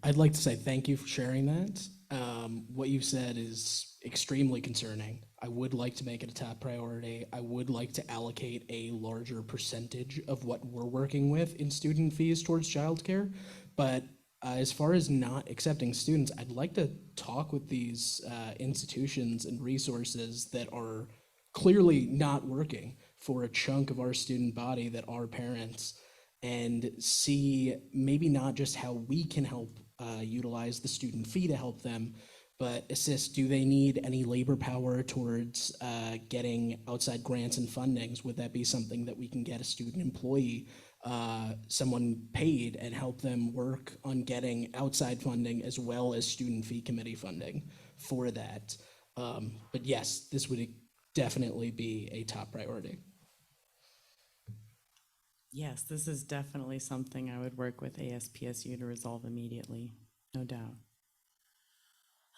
I'd like to say thank you for sharing that. What you said is extremely concerning. I would like to make it a top priority. I would like to allocate a larger percentage of what we're working with in student fees towards childcare. But as far as not accepting students, I'd like to talk with these institutions and resources that are clearly not working for a chunk of our student body that are parents, and see maybe not just how we can help utilize the student fee to help them, but assist. Do they need any labor power towards getting outside grants and fundings? Would that be something that we can get a student employee, someone paid, and help them work on getting outside funding as well as student fee committee funding for that? But yes, this would definitely be a top priority. Yes, this is definitely something I would work with ASPSU to resolve immediately, no doubt.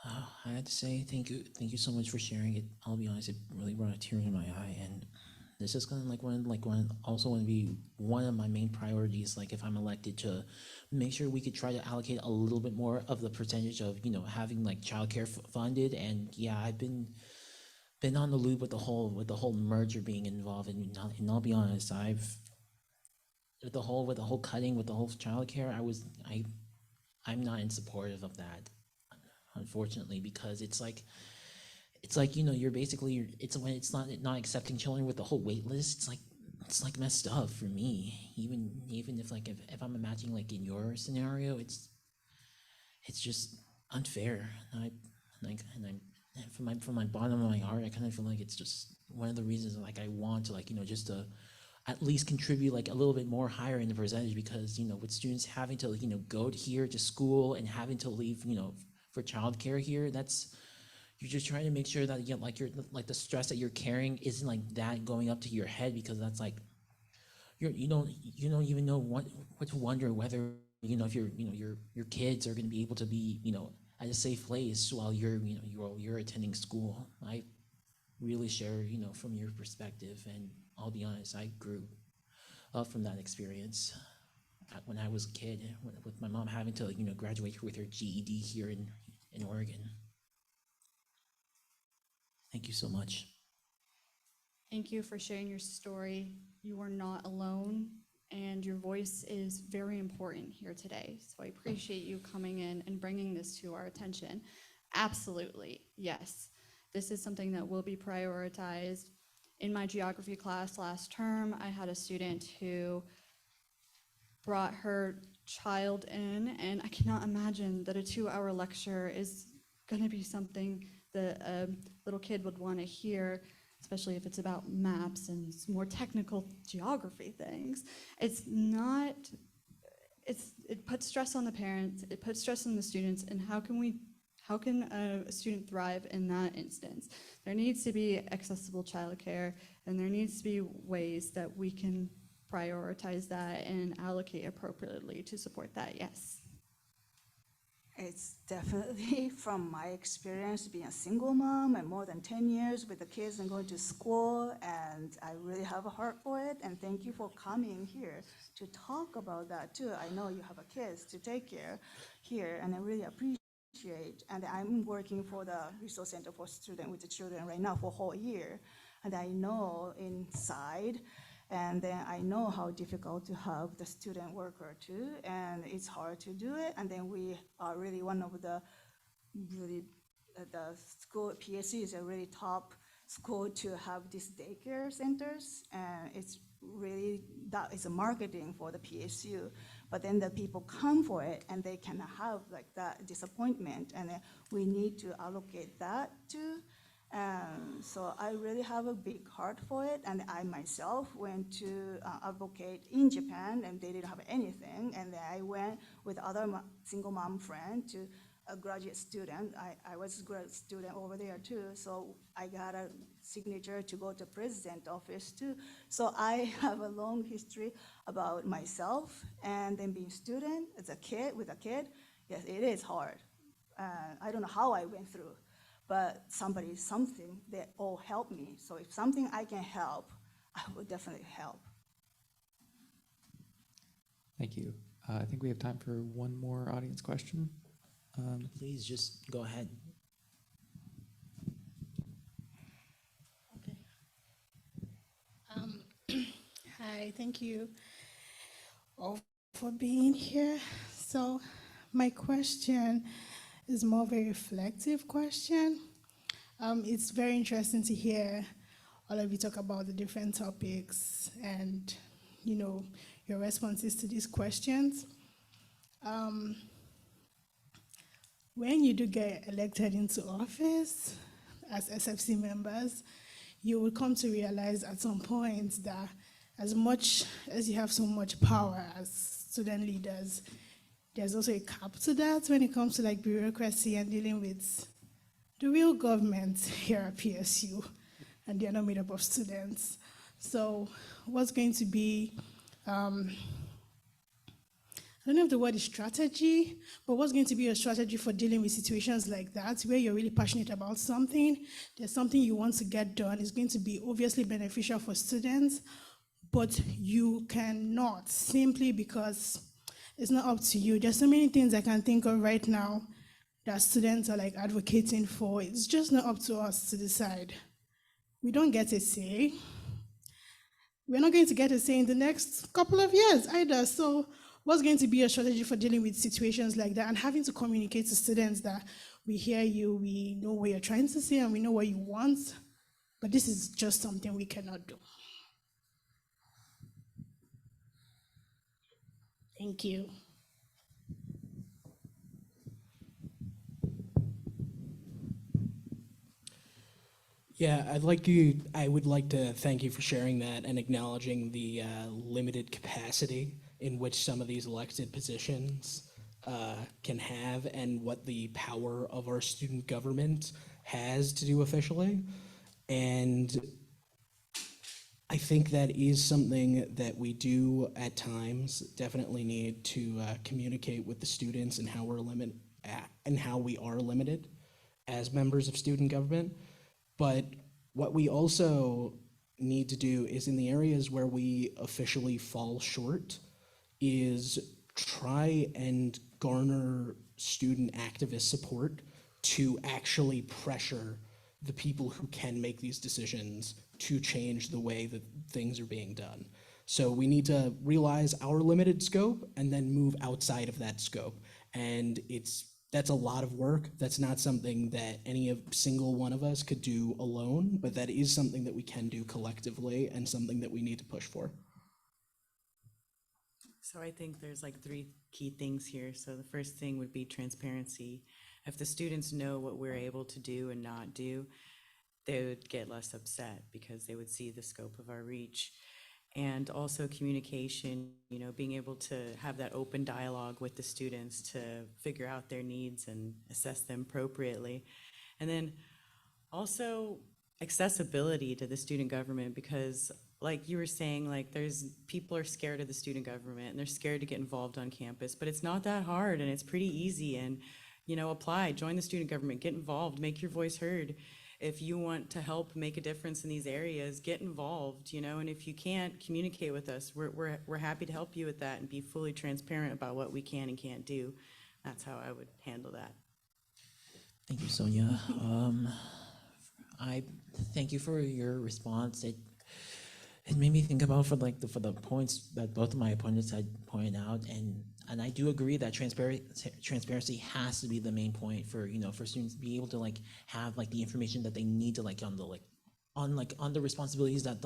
I had to say thank you so much for sharing it. I'll be honest, it really brought a tear in my eye, and this is gonna also want to be one of my main priorities. Like if I'm elected, to make sure we could try to allocate a little bit more of the percentage of having like childcare funded. And yeah, I've been on the loop with the whole merger being involved, and I'll be honest, with the whole cutting, with the whole childcare, I'm not in supportive of that, unfortunately, because it's like you're basically when it's not accepting children with the whole wait list, it's like messed up for me. Even if I'm imagining like in your scenario, it's just unfair. And from my bottom of my heart, I kind of feel like it's just one of the reasons like I want to just to at least contribute like a little bit more higher in the percentage, because with students having to go here to school and having to leave for childcare here, you're just trying to make sure that you're the stress that you're carrying isn't like that going up to your head, because that's like you don't even know what to wonder whether if your kids are going to be able to be at a safe place while you're attending school. I really share from your perspective, and I'll be honest, I grew up from that experience when I was a kid, with my mom having to graduate with her GED here in Oregon. Thank you so much. Thank you for sharing your story. You are not alone, and your voice is very important here today. So I appreciate you coming in and bringing this to our attention. Absolutely, yes. This is something that will be prioritized. In my geography class last term, I had a student who brought her child in, and I cannot imagine that a 2-hour lecture is going to be something that a little kid would want to hear, especially if it's about maps and more technical geography things. It puts stress on the parents, it puts stress on the students, and how can a student thrive in that instance? There needs to be accessible childcare, and there needs to be ways that we can prioritize that and allocate appropriately to support that, yes. It's definitely from my experience being a single mom and more than 10 years with the kids and going to school, and I really have a heart for it, and thank you for coming here to talk about that too. I know you have a kids to take care here, and I really appreciate, and I'm working for the Resource Center for Students with the Children right now for a whole year, and I know inside, and then I know how difficult to have the student worker too, and it's hard to do it. And then we are really one of the school, PSU is a really top school to have these daycare centers, and it's really, that is a marketing for the PSU. But then the people come for it, and they can have like that disappointment, and then we need to allocate that too. So I really have a big heart for it, and I myself went to advocate in Japan, and they didn't have anything, and then I went with other single mom friend to a graduate student. I was a graduate student over there too, so I got a signature to go to president office too. So I have a long history about myself, and then being student as a kid, with a kid. Yes, it is hard. I don't know how I went through, but something, they all help me. So if something I can help, I will definitely help. Thank you. I think we have time for one more audience question. Please just go ahead. Okay. Hi, thank you all for being here. So my question is more of a reflective question. It's very interesting to hear all of you talk about the different topics and, you know, your responses to these questions. When you do get elected into office as SFC members, you will come to realize at some point that as much as you have so much power as student leaders, there's also a cap to that when it comes to like bureaucracy and dealing with the real government here at PSU, and they're not made up of students. So what's going to be, I don't know if the word is strategy, but what's going to be your strategy for dealing with situations like that, where you're really passionate about something, there's something you want to get done, it's going to be obviously beneficial for students, but you cannot, simply because it's not up to you. There's so many things I can think of right now that students are like advocating for. It's just not up to us to decide. We don't get a say. We're not going to get a say in the next couple of years either. So what's going to be a strategy for dealing with situations like that and having to communicate to students that we hear you, we know what you're trying to say, and we know what you want, but this is just something we cannot do. Thank you. Yeah, I would like to thank you for sharing that and acknowledging the limited capacity in which some of these elected positions can have, and what the power of our student government has to do officially. And I think that is something that we do at times definitely need to communicate with the students, and how we are limited as members of student government. But what we also need to do is, in the areas where we officially fall short, is try and garner student activist support to actually pressure the people who can make these decisions to change the way that things are being done. So we need to realize our limited scope and then move outside of that scope. And it's That's a lot of work. That's not something that single one of us could do alone, but that is something that we can do collectively and something that we need to push for. So I think there's like 3 key things here. So the first thing would be transparency. If the students know what we're able to do and not do, they would get less upset because they would see the scope of our reach. And also communication, being able to have that open dialogue with the students to figure out their needs and assess them appropriately. And then also accessibility to the student government, because like you were saying, like people are scared of the student government and they're scared to get involved on campus, but it's not that hard and it's pretty easy. And, apply, join the student government, get involved, make your voice heard. If you want to help make a difference in these areas, get involved, and if you can't communicate with us, we're happy to help you with that and be fully transparent about what we can and can't do. That's how I would handle that. Thank you, Sonya. I thank you for your response. It made me think about for the points that both of my opponents had pointed out, and I do agree that transparency has to be the main point for for students to be able to have the information that they need to on the responsibilities that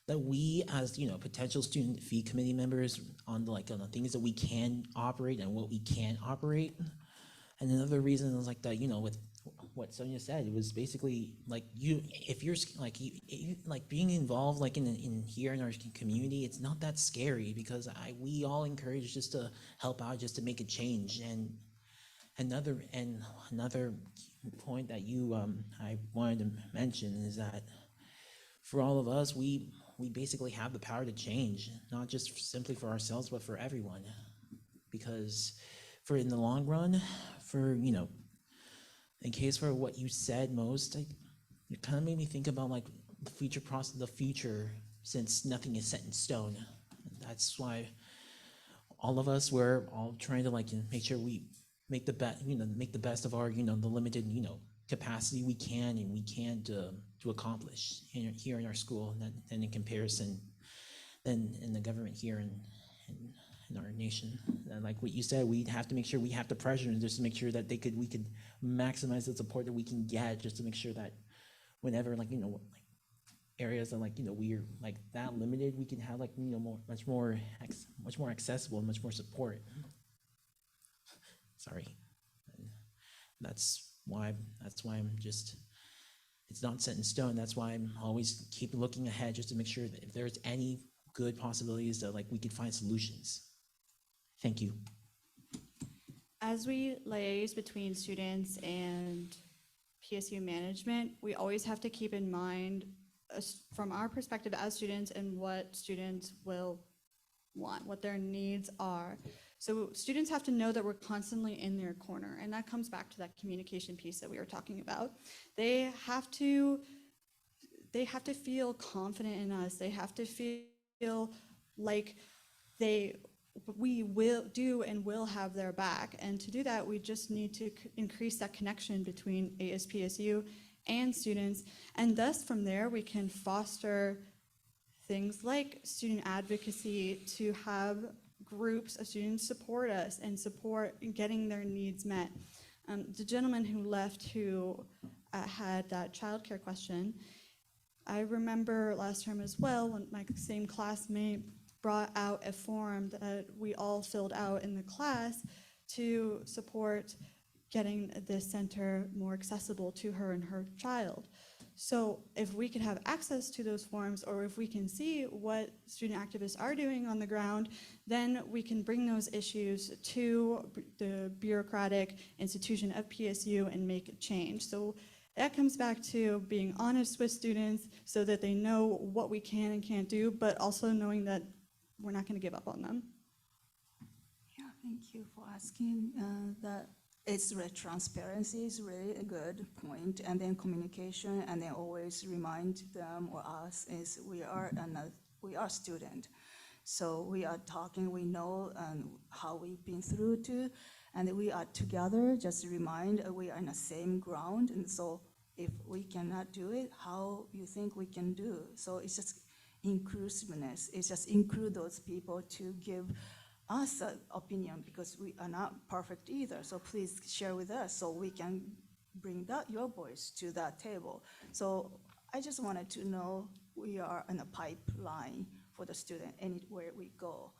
that we as potential student fee committee members on the things that we can operate and what we can't operate. And another reason is that with what Sonya said, it was basically if you're being involved in here in our community, it's not that scary because we all encourage just to help out, just to make a change. And another point that I wanted to mention is that for all of us, we basically have the power to change, not just simply for ourselves, but for everyone. Because in the long run, in case for what you said most, it kind of made me think about the future process, the future, since nothing is set in stone. That's why all of us, we're all trying to make sure we make the best of our the limited capacity we can and we can to accomplish here in our school, and in comparison, then in the government here in our nation. And like what you said, we'd have to make sure we have the pressure just to make sure that we could maximize the support that we can get, just to make sure that whenever areas that we're that limited, we can have much more accessible and much more support. Sorry. That's why I'm just, it's not set in stone. That's why I'm always keep looking ahead, just to make sure that if there's any good possibilities that we could find solutions. Thank you. As we liaise between students and PSU management, we always have to keep in mind, from our perspective as students, and what students will want, what their needs are. So students have to know that we're constantly in their corner, and that comes back to that communication piece that we were talking about. They have to feel confident in us. They have to feel like we will do and will have their back. And to do that, we just need to increase that connection between ASPSU and students. And thus from there, we can foster things like student advocacy, to have groups of students support us and support getting their needs met. The gentleman who left who had that childcare question, I remember last term as well when my same classmate brought out a form that we all filled out in the class to support getting this center more accessible to her and her child. So if we could have access to those forms, or if we can see what student activists are doing on the ground, then we can bring those issues to the bureaucratic institution of PSU and make a change. So that comes back to being honest with students so that they know what we can and can't do, but also knowing that we're not going to give up on them. Yeah, thank you for asking that. It's really transparency is really a good point, and then communication, and then always remind them or us is we are student, so we are talking. We know how we've been through to, and we are together. Just remind we are in the same ground, and so if we cannot do it, how you think we can do? So it's just inclusiveness. It's just include those people to give us an opinion, because we are not perfect either. So please share with us so we can bring your voice to that table. So I just wanted to know we are in a pipeline for the student anywhere we go.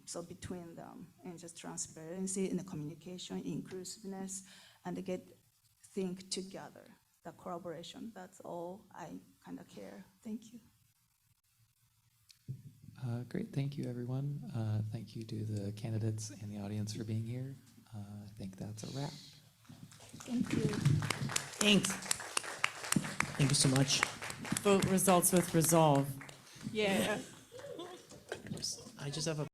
So between them, and just transparency in the communication, inclusiveness, and think together, the collaboration. That's all I kind of care. Thank you. Great, thank you, everyone. Thank you to the candidates and the audience for being here. I think that's a wrap. Thank you. Thanks. Thank you so much. Vote results with resolve. Yeah. I just have a